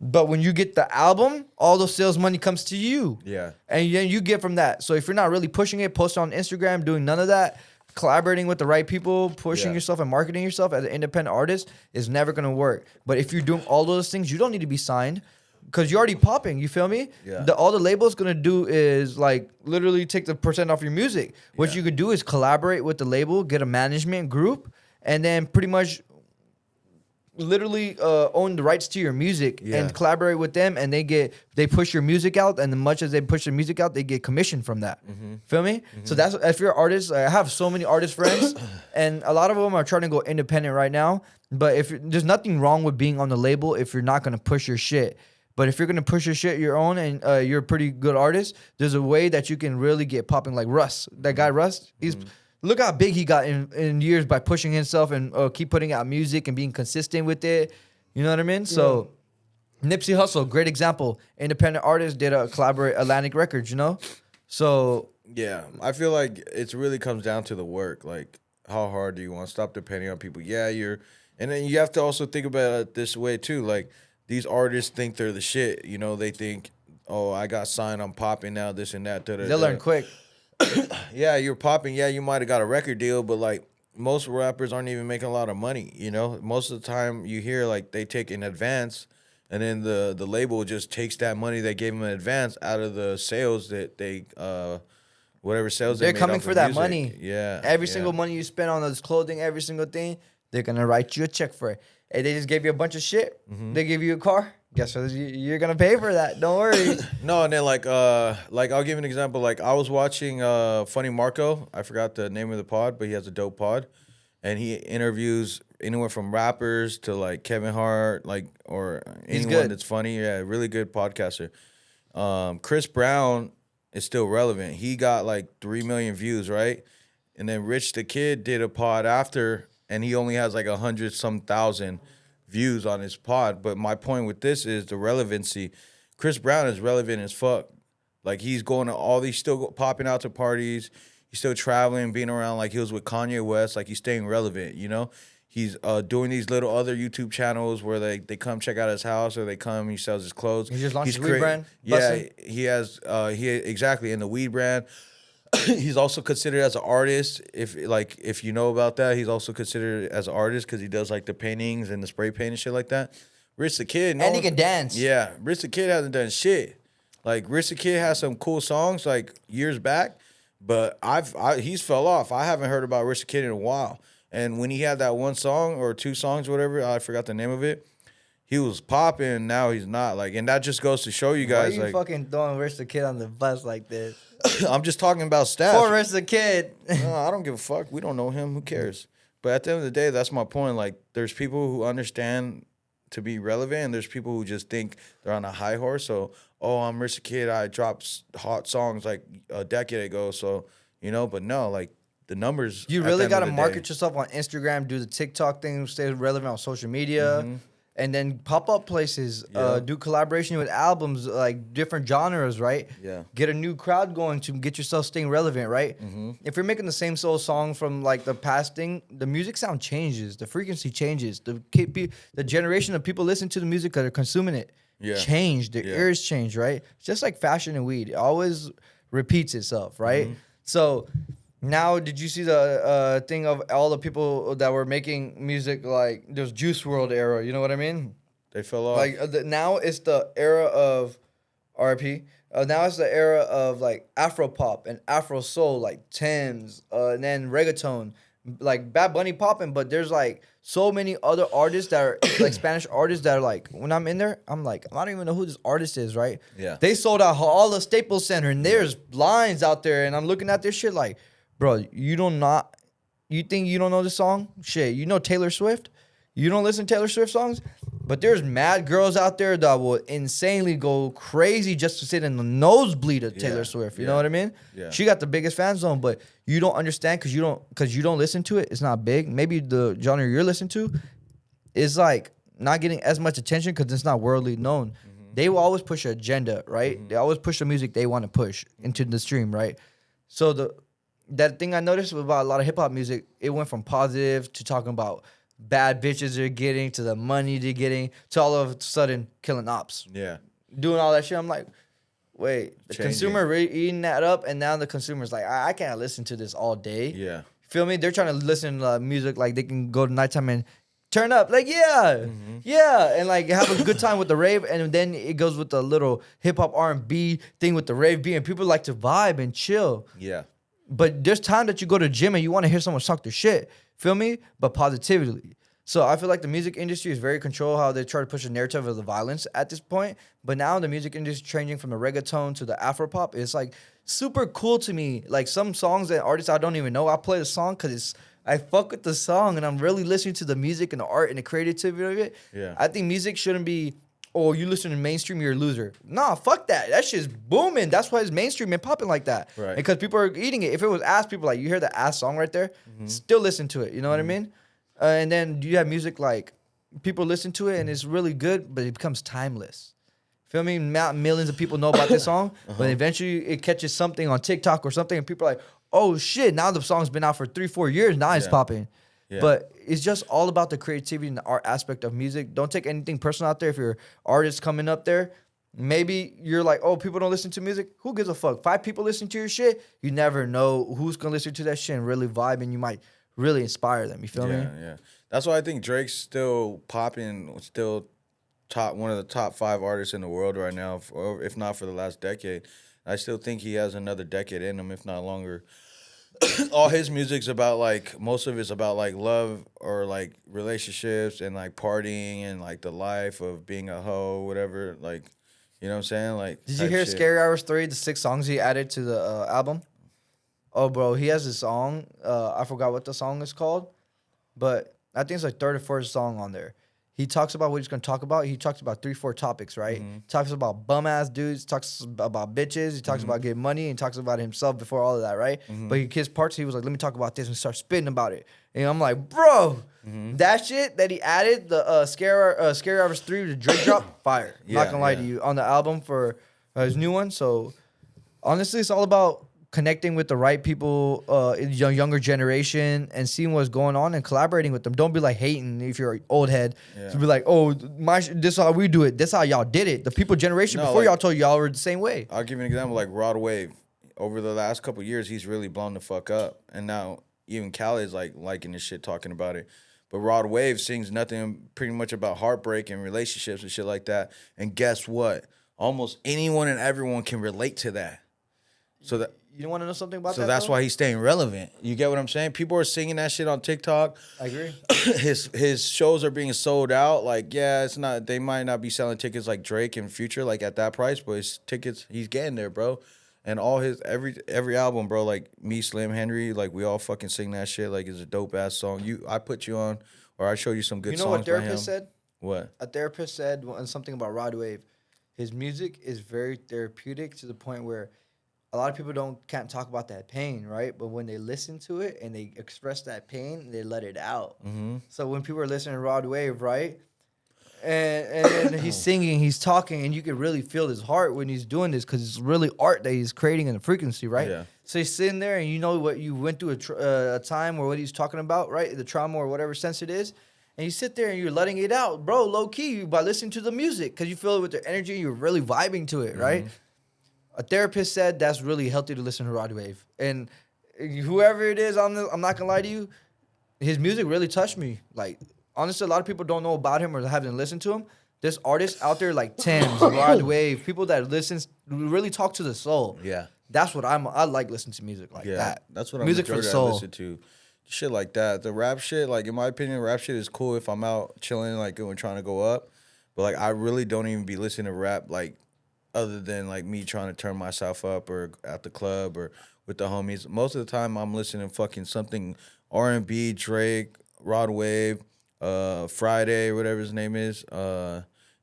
But when you get the album, all the sales money comes to you. Yeah. And then you get from that. So if you're not really pushing it, posting on Instagram, doing none of that, collaborating with the right people, pushing yourself and marketing yourself as an independent artist is never going to work. But if you're doing all those things, you don't need to be signed. Because you're already popping, you feel me? Yeah. All the label's gonna do is like literally take the % off your music. What you could do is collaborate with the label, get a management group, and then pretty much literally own the rights to your music and collaborate with them, and they push your music out, and as much as they push the music out, they get commission from that. Feel me? So that's if you're an artist. I have so many artist friends, and a lot of them are trying to go independent right now. But there's nothing wrong with being on the label if you're not gonna push your shit. But if you're going to push your shit your own and you're a pretty good artist, there's a way that you can really get popping like Russ. That guy Russ, look how big he got in years by pushing himself and keep putting out music and being consistent with it. You know what I mean? So Nipsey Hussle, great example. Independent artist, did a collaborate Atlantic Records, you know? So yeah, I feel like it really comes down to the work. Like, how hard do you want to stop depending on people? Yeah, and then you have to also think about it this way too. Like, these artists think they're the shit. You know, they think, oh, I got signed, I'm popping now, this and that. They'll learn quick. Yeah, you're popping. Yeah, you might have got a record deal, but like most rappers aren't even making a lot of money. You know, most of the time you hear like they take in advance, and then the label just takes that money they gave them in advance out of the sales that they whatever sales they're made coming off for of that music. money. Yeah, Every single money you spend on those clothing, every single thing, they're gonna write you a check for it. Hey, they just gave you a bunch of shit. They give you a car. Guess what? You're gonna pay for that. Don't worry. No, and then like I'll give you an example. Like I was watching Funny Marco. I forgot the name of the pod, but he has a dope pod, and he interviews anywhere from rappers to like Kevin Hart, like or anyone that's funny. Yeah, really good podcaster. Chris Brown is still relevant. He got like 3 million views, right? And then Rich the Kid did a pod after, and he only has like 100-some thousand views on his pod. But my point with this is the relevancy. Chris Brown is relevant as fuck. Like he's going to all these, still popping out to parties. He's still traveling, being around. Like he was with Kanye West. Like he's staying relevant, you know? He's doing these little other YouTube channels where they come check out his house, or they come, he sells his clothes. He just launched his weed brand. Yeah, he has, exactly, in the weed brand. he's also considered as an artist. If you know about that, he's also considered as an artist because he does like the paintings and the spray paint and shit like that. Rich the Kid, And he can dance. Yeah, Rich the Kid hasn't done shit. Like Rich the Kid has some cool songs like years back, but he's fell off. I haven't heard about Rich the Kid in a while. And when he had that one song or two songs, whatever, I forgot the name of it. He was popping. Now he's not. Like, and that just goes to show you guys. Why are you fucking throwing Rich the Kid on the bus like this? I'm just talking about stats. Poor Rich the Kid. No, I don't give a fuck. We don't know him. Who cares? But at the end of the day, that's my point. Like, there's people who understand to be relevant, and there's people who just think they're on a high horse. So, I'm Rich the Kid. I dropped hot songs like a decade ago. So, but no, like the numbers. You really got to market yourself on Instagram, do the TikTok thing, stay relevant on social media. Mm-hmm. And then pop up places, do collaboration with albums, like different genres, right? Yeah. Get a new crowd going to get yourself staying relevant, right? Mm-hmm. If you're making the same soul song from like the past thing, the music sound changes, the frequency changes, the generation of people listening to the music that are consuming it change, their ears change, right? It's just like fashion and weed, it always repeats itself, right? Mm-hmm. So. Now, did you see the thing of all the people that were making music like there's Juice WRLD era? You know what I mean? They fell off. Like now it's the era of RP. Now it's the era of like Afro pop and Afro soul, like Thames, and then reggaeton, like Bad Bunny popping. But there's like so many other artists that are like Spanish artists that are like when I'm in there, I'm like I don't even know who this artist is, right? Yeah. They sold out all the Staples Center, and there's lines out there, and I'm looking at this shit like. Bro, you think you don't know this song? Shit, you know Taylor Swift? You don't listen to Taylor Swift songs? But there's mad girls out there that will insanely go crazy just to sit in the nosebleed of Taylor Swift. You know what I mean? Yeah. She got the biggest fan zone, but you don't understand because you don't listen to it. It's not big. Maybe the genre you're listening to is like not getting as much attention because it's not worldly known. Mm-hmm. They will always push an agenda, right? Mm-hmm. They always push the music they want to push into the stream, right? So that thing I noticed about a lot of hip hop music, it went from positive to talking about bad bitches they're getting to the money they're getting to all of a sudden killing ops. Yeah. Doing all that shit. I'm like, wait, the Changing. consumer really eating that up, and now the consumer's like, I can't listen to this all day. Yeah. Feel me? They're trying to listen to music like they can go to nighttime and turn up. Like, and like have a good time with the rave, and then it goes with the little hip hop R&B thing with the rave beat, and people like to vibe and chill. Yeah. But there's time that you go to the gym and you want to hear someone talk their shit. Feel me? But positively. So I feel like the music industry is very controlled how they try to push a narrative of the violence at this point. But now the music industry is changing from the reggaeton to the Afro pop. It's like super cool to me. Like some songs and artists I don't even know. I play the song because I fuck with the song and I'm really listening to the music and the art and the creativity of it. Yeah. I think music shouldn't be, you listen to mainstream, you're a loser. Nah, fuck that. That shit's booming. That's why it's mainstream and popping like that. Right. Because people are eating it. If it was ass, people like, you hear the ass song right there, still listen to it. You know what I mean? And then you have music like, people listen to it and it's really good, but it becomes timeless. Feel me? Not millions of people know about this song, but eventually it catches something on TikTok or something and people are like, oh shit, now the song's been out for 3-4 years, now it's popping. Yeah. But it's just all about the creativity and the art aspect of music. Don't take anything personal out there. If you're artists coming up there, maybe you're like, people don't listen to music. Who gives a fuck? 5 people listen to your shit. You never know who's going to listen to that shit and really vibe, and you might really inspire them. You feel me? Yeah. That's why I think Drake's still popping, still one of the top 5 artists in the world right now, if not for the last decade. I still think he has another decade in him, if not longer. All his music's about like, most of it's about like love or like relationships and like partying and like the life of being a hoe, whatever. Like, you know what I'm saying? Like, did you hear shit. Scary Hours 3, the 6 songs he added to the album? Oh, bro, he has this song. I forgot what the song is called, but I think it's like 3rd or 4th song on there. He talks about what he's going to talk about. He talks about 3-4 topics, right? Mm-hmm. Talks about bum-ass dudes. Talks about bitches. He talks about getting money. And talks about himself before all of that, right? Mm-hmm. But his parts, he was like, let me talk about this and start spitting about it. And I'm like, bro, that shit that he added, the Scary Hours 3, the Drake drop, fire. Not going to lie to you. On the album for his new one. So, honestly, it's all about connecting with the right people, younger generation, and seeing what's going on and collaborating with them. Don't be like hating if you're an old head. Yeah. To be like, this is how we do it. This is how y'all did it. The people generation before y'all told y'all were the same way. I'll give you an example, like Rod Wave. over the last couple years, he's really blown the fuck up. And now even Khaled's like liking this shit, talking about it. But Rod Wave sings nothing pretty much about heartbreak and relationships and shit like that. And guess what? Almost anyone and everyone can relate to that. So that You don't want to know something about that? so that's though? why he's staying relevant. You get what I'm saying? People are singing that shit on TikTok. I agree. His shows are being sold out. Like, yeah, it's not. They might not be selling tickets like Drake and Future, like at that price, but his tickets, he's getting there, bro. And all his every album, bro, like me, Slim Henry, like we all fucking sing that shit. Like it's a dope ass song. I put you on, or I showed you some good You know songs what by him. therapist said? What? A therapist said something about Rod Wave. His music is very therapeutic to the point where a lot of people can't talk about that pain, right? But when they listen to it and they express that pain, they let it out. Mm-hmm. So when people are listening to Rod Wave, right? And then he's singing, he's talking, and you can really feel his heart when he's doing this because it's really art that he's creating in the frequency, right? Yeah. So he's sitting there, and you know what you went through a time or what he's talking about, right? The trauma or whatever sense it is. And you sit there and you're letting it out, bro, low key, by listening to the music because you feel it with the energy and you're really vibing to it, right? A therapist said that's really healthy to listen to Rod Wave. And whoever it is, I'm not gonna lie to you, his music really touched me. Like, honestly, a lot of people don't know about him or haven't listened to him. There's artists out there like Thames, Rod Wave, people that really talk to the soul. Yeah. That's what I like listening to music like that. That's what I'm music for the soul. I listen to. Shit like that. The rap shit, like in my opinion, rap shit is cool if I'm out chilling, like when trying to go up. But like I really don't even be listening to rap like other than like me trying to turn myself up or at the club or with the homies. Most of the time I'm listening to fucking something R&B, Drake, Rod Wave, Friday, whatever his name is,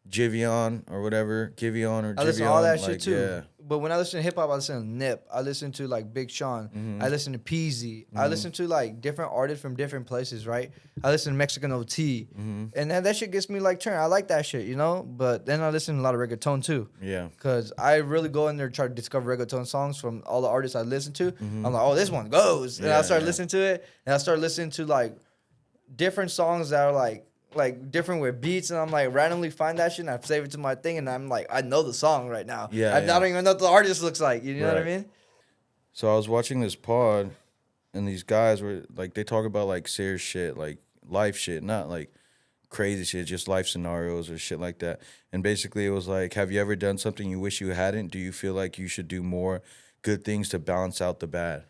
Giveon or whatever, Giveon or Giveon. I listen to all that like, shit too. Yeah. But when I listen to hip hop, I listen to Nip. I listen to like Big Sean. I listen to Peasy. I listen to like different artists from different places, right? I listen to Mexican OT. And that shit gets me like turned. I like that shit, you know? But then I listen to a lot of reggaeton too. Yeah. Because I really go in there and try to discover reggaeton songs from all the artists I listen to. I'm like, oh, this one goes. And I start listening to it. And I start listening to like different songs that are like different with beats, and I'm like randomly find that shit and I save it to my thing, and I'm like, I know the song right now. Yeah, I don't even know what the artist looks like. You know what I Right. mean? So I was watching this pod, and these guys were like, they talk about like serious shit, like life shit, not like crazy shit, just life scenarios or shit like that. And basically, it was like, have you ever done something you wish you hadn't? Do you feel like you should do more good things to balance out the bad?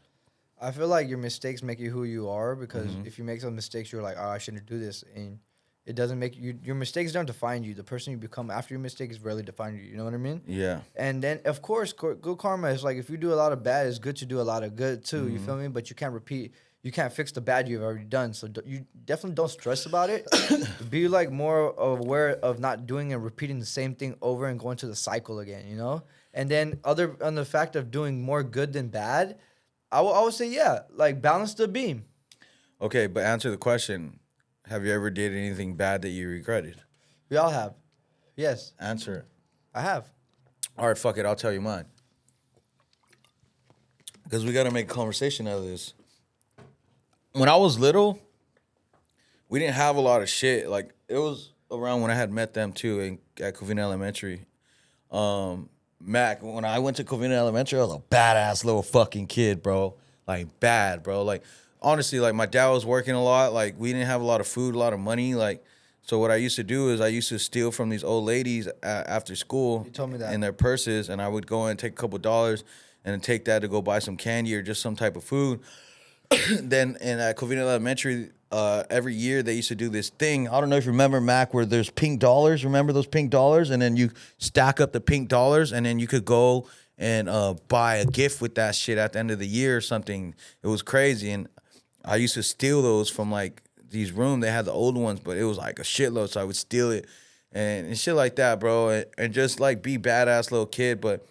I feel like your mistakes make you who you are, because if you make some mistakes, you're like, oh, I shouldn't do this, and it doesn't make you. Your mistakes don't define you. The person you become after your mistakes really define you. You know what I mean? Yeah. And then, of course, good karma is like, if you do a lot of bad, it's good to do a lot of good too. You feel me? But you can't repeat. You can't fix the bad you've already done. So you definitely don't stress about it. Be like more aware of not doing and repeating the same thing over and going to the cycle again. You know. And then other on the fact of doing more good than bad, I would say like balance the beam. Okay, but answer the question. Have you ever did anything bad that you regretted? We all have. Yes, Answer it. I have. All right, fuck it. I'll tell you mine. Because we got to make a conversation out of this. When I was little, we didn't have a lot of shit. Like, it was around when I had met them, too, at Covina Elementary. Mac, when I went to Covina Elementary, I was a badass little fucking kid, bro. Like, bad, bro. Like, honestly, like, my dad was working a lot. Like, we didn't have a lot of food, a lot of money. Like, so what I used to do is I used to steal from these old ladies after school. You told me that. In their purses, and I would go and take a couple dollars and then take that to go buy some candy or just some type of food. Then at Covina Elementary, every year they used to do this thing. I don't know if you remember, Mac, where there's pink dollars. Remember those pink dollars? And then you stack up the pink dollars, and then you could go and buy a gift with that shit at the end of the year or something. It was crazy. And I used to steal those from like these rooms. They had the old ones, but it was like a shitload. So I would steal it and shit like that, bro. And just like be badass little kid. But,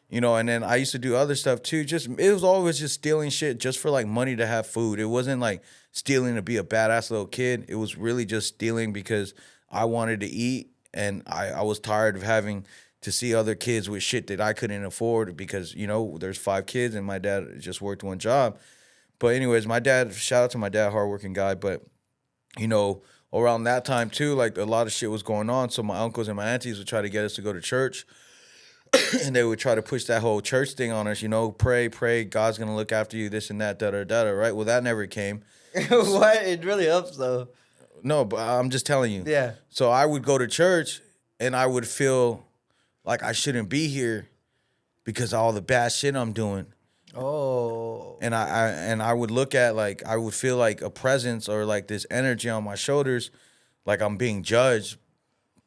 you know, and then I used to do other stuff too. It was always just stealing shit just for like money to have food. It wasn't like stealing to be a badass little kid. It was really just stealing because I wanted to eat, and I was tired of having to see other kids with shit that I couldn't afford because, you know, there's 5 kids and my dad just worked one job. But anyways, my dad, shout out to my dad, hardworking guy. But, you know, around that time too, like a lot of shit was going on. So my uncles and my aunties would try to get us to go to church. and they would try to push that whole church thing on us, pray, God's gonna look after you, this and that, right? Well, that never came. What? It really helps though. No, but I'm just telling you. Yeah. So I would go to church and I would feel like I shouldn't be here because of all the bad shit I'm doing. Oh. And I would look at like I would feel like a presence or like this energy on my shoulders, like I'm being judged.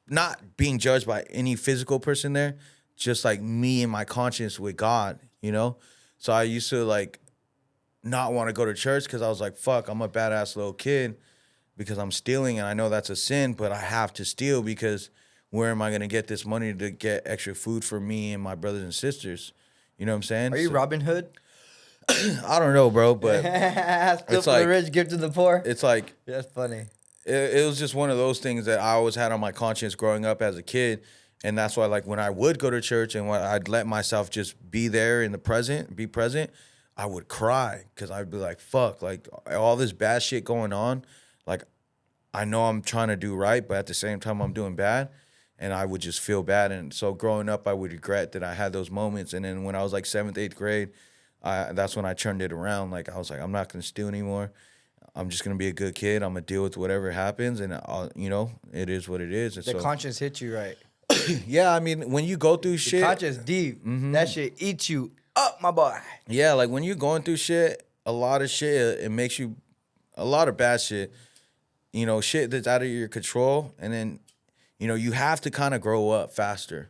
Not being judged by any physical person there, just like me and my conscience with God, So I used to like not want to go to church because I was like, fuck, I'm a badass little kid because I'm stealing and I know that's a sin, but I have to steal because where am I going to get this money to get extra food for me and my brothers and sisters? You know what I'm saying? Are you Robin Hood? I don't know, bro, but Steal from like- the rich, give to the poor. it's like That's funny. it was just one of those things that I always had on my conscience growing up as a kid. And that's why, like, when I would go to church and when I'd let myself just be there in the present, be present, I would cry because I'd be like, fuck, like, all this bad shit going on. Like, I know I'm trying to do right, but at the same time, I'm doing bad. And I would just feel bad. And so growing up, I would regret that I had those moments. And then when I was like 7th, 8th grade, that's when I turned it around. Like, I was like, I'm not going to steal anymore. I'm just going to be a good kid. I'm going to deal with whatever happens. And, it is what it is. And The so, conscience hit you right. yeah, I mean, when you go through The shit, conscience deep. That shit eats you up, my boy. yeah, like when you're going through shit, a lot of shit, it makes you, a lot of bad shit, shit that's out of your control. And then, you have to kind of grow up faster.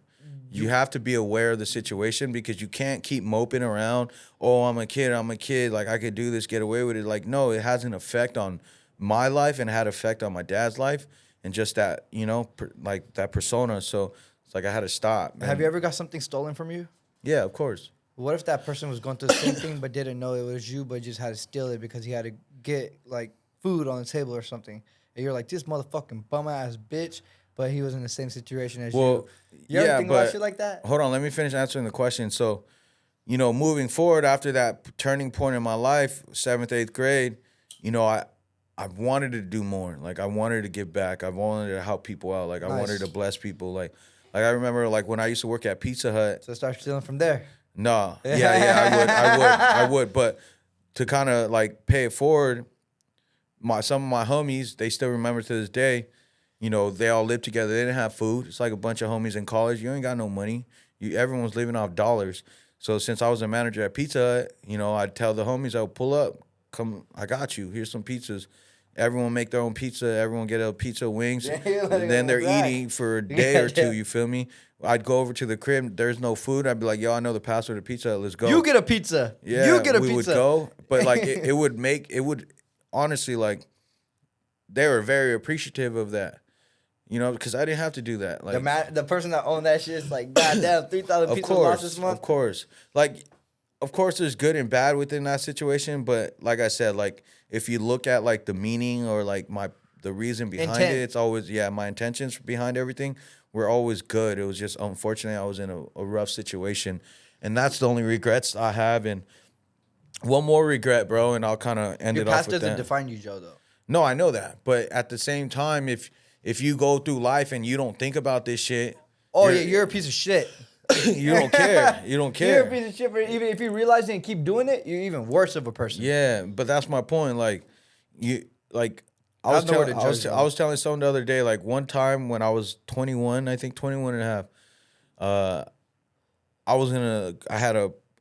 You have to be aware of the situation because you can't keep moping around. Oh, I'm a kid. Like, I could do this, get away with it. Like, no, it has an effect on my life and had effect on my dad's life. And just that, like that persona. So it's like I had to stop. Have you ever got something stolen from you? Yeah, of course. What if that person was going through the same thing but didn't know it was you, but just had to steal it because he had to get like food on the table or something? And you're like, this motherfucking bum ass bitch, but he was in the same situation as you. You ever think about shit like that? Hold on, let me finish answering the question. So, moving forward after that turning point in my life, 7th, 8th grade, I wanted to do more. Like, I wanted to give back. I wanted to help people out. Like, I wanted to bless people. Like I remember, like, when I used to work at Pizza Hut. So start stealing from there. No. Yeah, I would. But to kind of, like, pay it forward, some of my homies, they still remember to this day, they all lived together. They didn't have food. It's like a bunch of homies in college. You ain't got no money. Everyone was living off dollars. So since I was a manager at Pizza Hut, I'd tell the homies, I would pull up. Come, I got you. Here's some pizzas. Everyone make their own pizza. Everyone get a pizza, wings. And then they're eating for a day or two. You feel me? I'd go over to the crib. There's no food. I'd be like, yo, I know the password to Pizza Hut. Let's go. You get a pizza. Yeah, you get a we pizza. would go. But, like, it would, honestly, like, they were very appreciative of that. Because I didn't have to do that. Like, the person that owned that shit is like, goddamn, 3,000 pizzas lost this month. Of course. Like, of course, there's good and bad within that situation, but like I said, like, if you look at like the meaning or like the reason behind it, it's always my intentions behind everything were always good. It was just unfortunately I was in a rough situation, and that's the only regrets I have. And one more regret, bro, and I'll kind of end it off with that. Your past doesn't define you, Joe, though. No, I know that, but at the same time, if you go through life and you don't think about this shit, you're a piece of shit. You don't care. You don't care. You're a piece of shit. Even if you realize it and keep doing it, you're even worse of a person. Yeah, but that's my point. Like, I was telling someone the other day, like, one time when I was 21, I think 21 and a half, it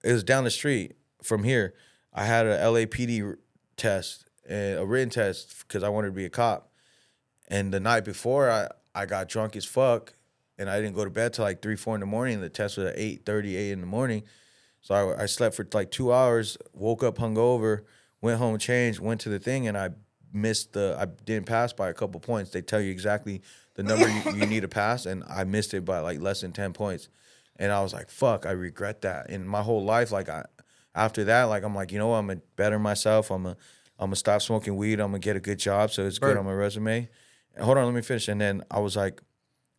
was down the street from here. I had a LAPD test, a written test, because I wanted to be a cop. And the night before, I got drunk as fuck. And I didn't go to bed till like 3, 4 in the morning. The test was at 8:30, 8 in the morning. So I slept for like 2 hours, woke up hungover, went home, changed, went to the thing, and I didn't pass by a couple points. They tell you exactly the number you need to pass, and I missed it by like less than 10 points. And I was like, fuck, I regret that. And my whole life, like, after that, like, I'm like, you know what, I'm going to better myself. I'm going to stop smoking weed. I'm going to get a good job so it's good on my resume. And hold on, let me finish. And then I was like,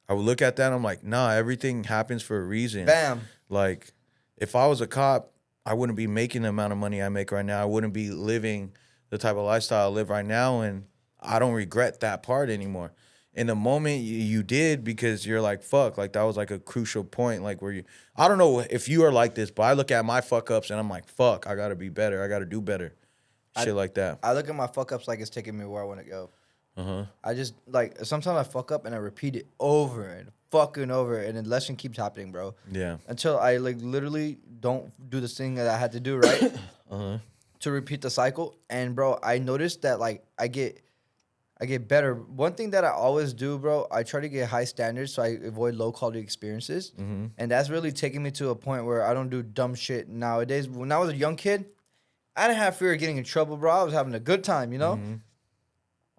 I would look at that and I'm like, nah, everything happens for a reason. Bam. Like, if I was a cop, I wouldn't be making the amount of money I make right now. I wouldn't be living the type of lifestyle I live right now. And I don't regret that part anymore. in the moment you did, because you're like, fuck, like that was like a crucial point, like where you, I don't know if you are like this, but I look at my fuck ups and I'm like, fuck, I gotta be better, I gotta do better, shit like that. I look at my fuck ups like it's taking me where I want to go. I just like sometimes I fuck up and I repeat it over and fucking over, and the lesson keeps happening, bro. Yeah. Until I like literally don't do this thing that I had to do right to repeat the cycle. And bro, I noticed that like I get better. One thing that I always do, bro, I try to get high standards so I avoid low quality experiences, and that's really taking me to a point where I don't do dumb shit nowadays. When I was a young kid, I didn't have fear of getting in trouble, bro. I was having a good time, you know.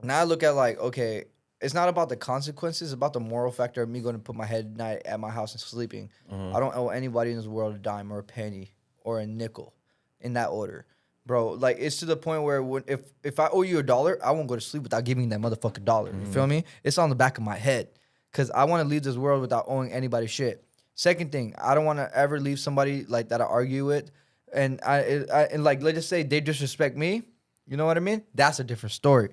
Now I look at like, okay, it's not about the consequences, it's about the moral factor of me going to put my head at night at my house and sleeping. I don't owe anybody in this world a dime or a penny or a nickel in that order. Bro, like it's to the point where if I owe you $1, I won't go to sleep without giving that motherfucking dollar. You feel me? It's on the back of my head because I want to leave this world without owing anybody shit. Second thing, I don't want to ever leave somebody like that I argue with, and and like let's just say they disrespect me. You know what I mean? That's a different story.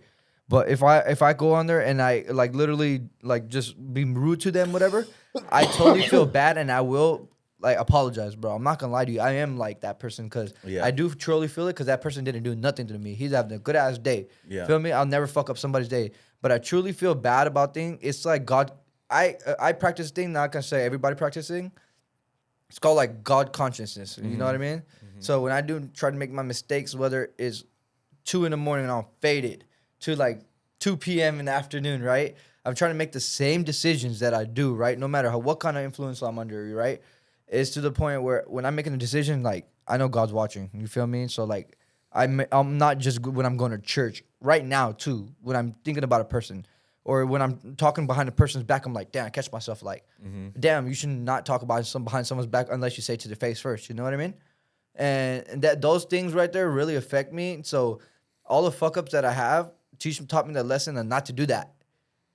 But if I go on there and I like literally like just be rude to them, whatever, I totally feel bad and I will like apologize, bro. I'm not gonna lie to you. I am like that person because I do truly feel it because that person didn't do nothing to me. He's having a good ass day. Yeah. Feel me? I'll never fuck up somebody's day. But I truly feel bad about things. It's like God. I practice thing. Not gonna say everybody practicing. It's called like God consciousness. You know what I mean? So when I do try to make my mistakes, whether it's 2 a.m. and I'm faded to like 2 p.m. in the afternoon, right? I'm trying to make the same decisions that I do, right? No matter what kind of influence I'm under, right? It's to the point where when I'm making a decision, like I know God's watching. You feel me? So like I'm not just good when I'm going to church. Right now too, when I'm thinking about a person or when I'm talking behind a person's back, I'm like, damn, I catch myself like, damn, you should not talk about behind someone's back unless you say it to their face first. You know what I mean? And that those things right there really affect me. So all the fuck ups that I have taught me that lesson and not to do that.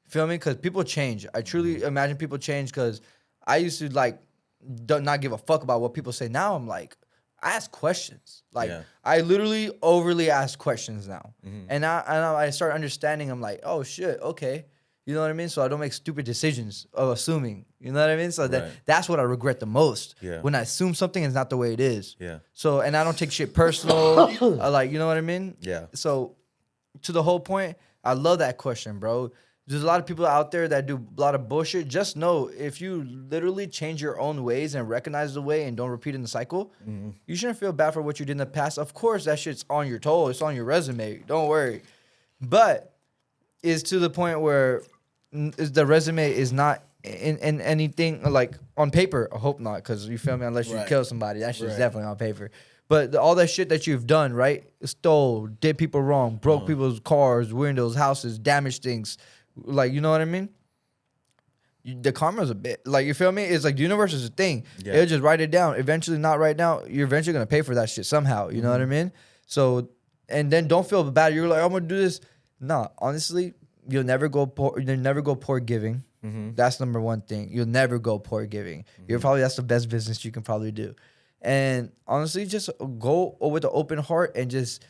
Feel me? Because people change. I truly imagine people change because I used to like not give a fuck about what people say. Now I'm like, I ask questions. Like I literally overly ask questions now. And I start understanding. I'm like, oh shit, okay. You know what I mean? So I don't make stupid decisions of assuming. You know what I mean? So that's what I regret the most. Yeah. When I assume something is not the way it is. Yeah. So and I don't take shit personal. Like, you know what I mean? Yeah. So to the whole point, I love that question, bro. There's a lot of people out there that do a lot of bullshit. Just know if you literally change your own ways and recognize the way and don't repeat in the cycle, you shouldn't feel bad for what you did in the past. Of course, that shit's on your toe. It's on your resume. Don't worry. But it's to the point where the resume is not in anything like on paper. I hope not, because you feel me? Unless you kill somebody. That shit's definitely on paper. But all that shit that you've done, right? Stole, did people wrong, broke people's cars, windows, houses, damaged things. Like, you know what I mean? The karma's a bit, like, you feel me? It's like the universe is a thing. Yeah. It'll just write it down. Eventually, not right now, you're eventually going to pay for that shit somehow. You know what I mean? So, and then don't feel bad. You're like, I'm going to do this. Nah, honestly, you'll never go poor giving. That's number one thing. You'll never go poor giving. That's the best business you can probably do. And honestly, just go with an open heart and just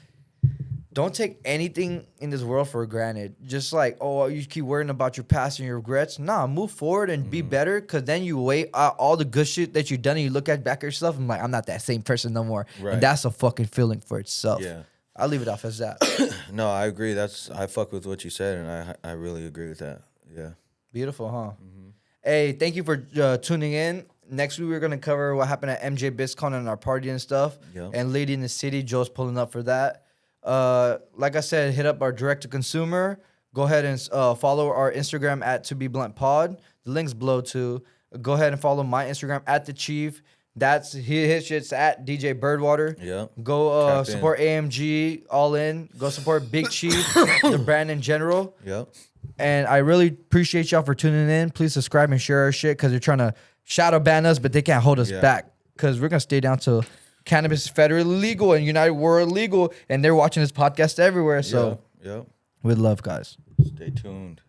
don't take anything in this world for granted. Just like, oh, you keep worrying about your past and your regrets. Nah, move forward and be better, because then you weigh all the good shit that you've done and you look back at yourself and like, I'm not that same person no more. Right. And that's a fucking feeling for itself. Yeah. I'll leave it off as that. No, I agree. I fuck with what you said, and I really agree with that. Yeah. Beautiful, huh? Hey, thank you for tuning in. Next week, we're going to cover what happened at MJ BizCon and our party and stuff. Yep. And Lady in the City, Joe's pulling up for that. Like I said, hit up our direct-to-consumer. Go ahead and follow our Instagram at ToBeBluntPod. The link's below, too. Go ahead and follow my Instagram at The Chief. His shit's at DJ Birdwater. Yeah. Go support AMG, all in. Go support Big Chief, the brand in general. Yep. And I really appreciate y'all for tuning in. Please subscribe and share our shit, because they're trying to shadow ban us, but they can't hold us back, because we're going to stay down to cannabis is federally legal and United World legal, and they're watching this podcast everywhere. So, we'd love, guys. Stay tuned.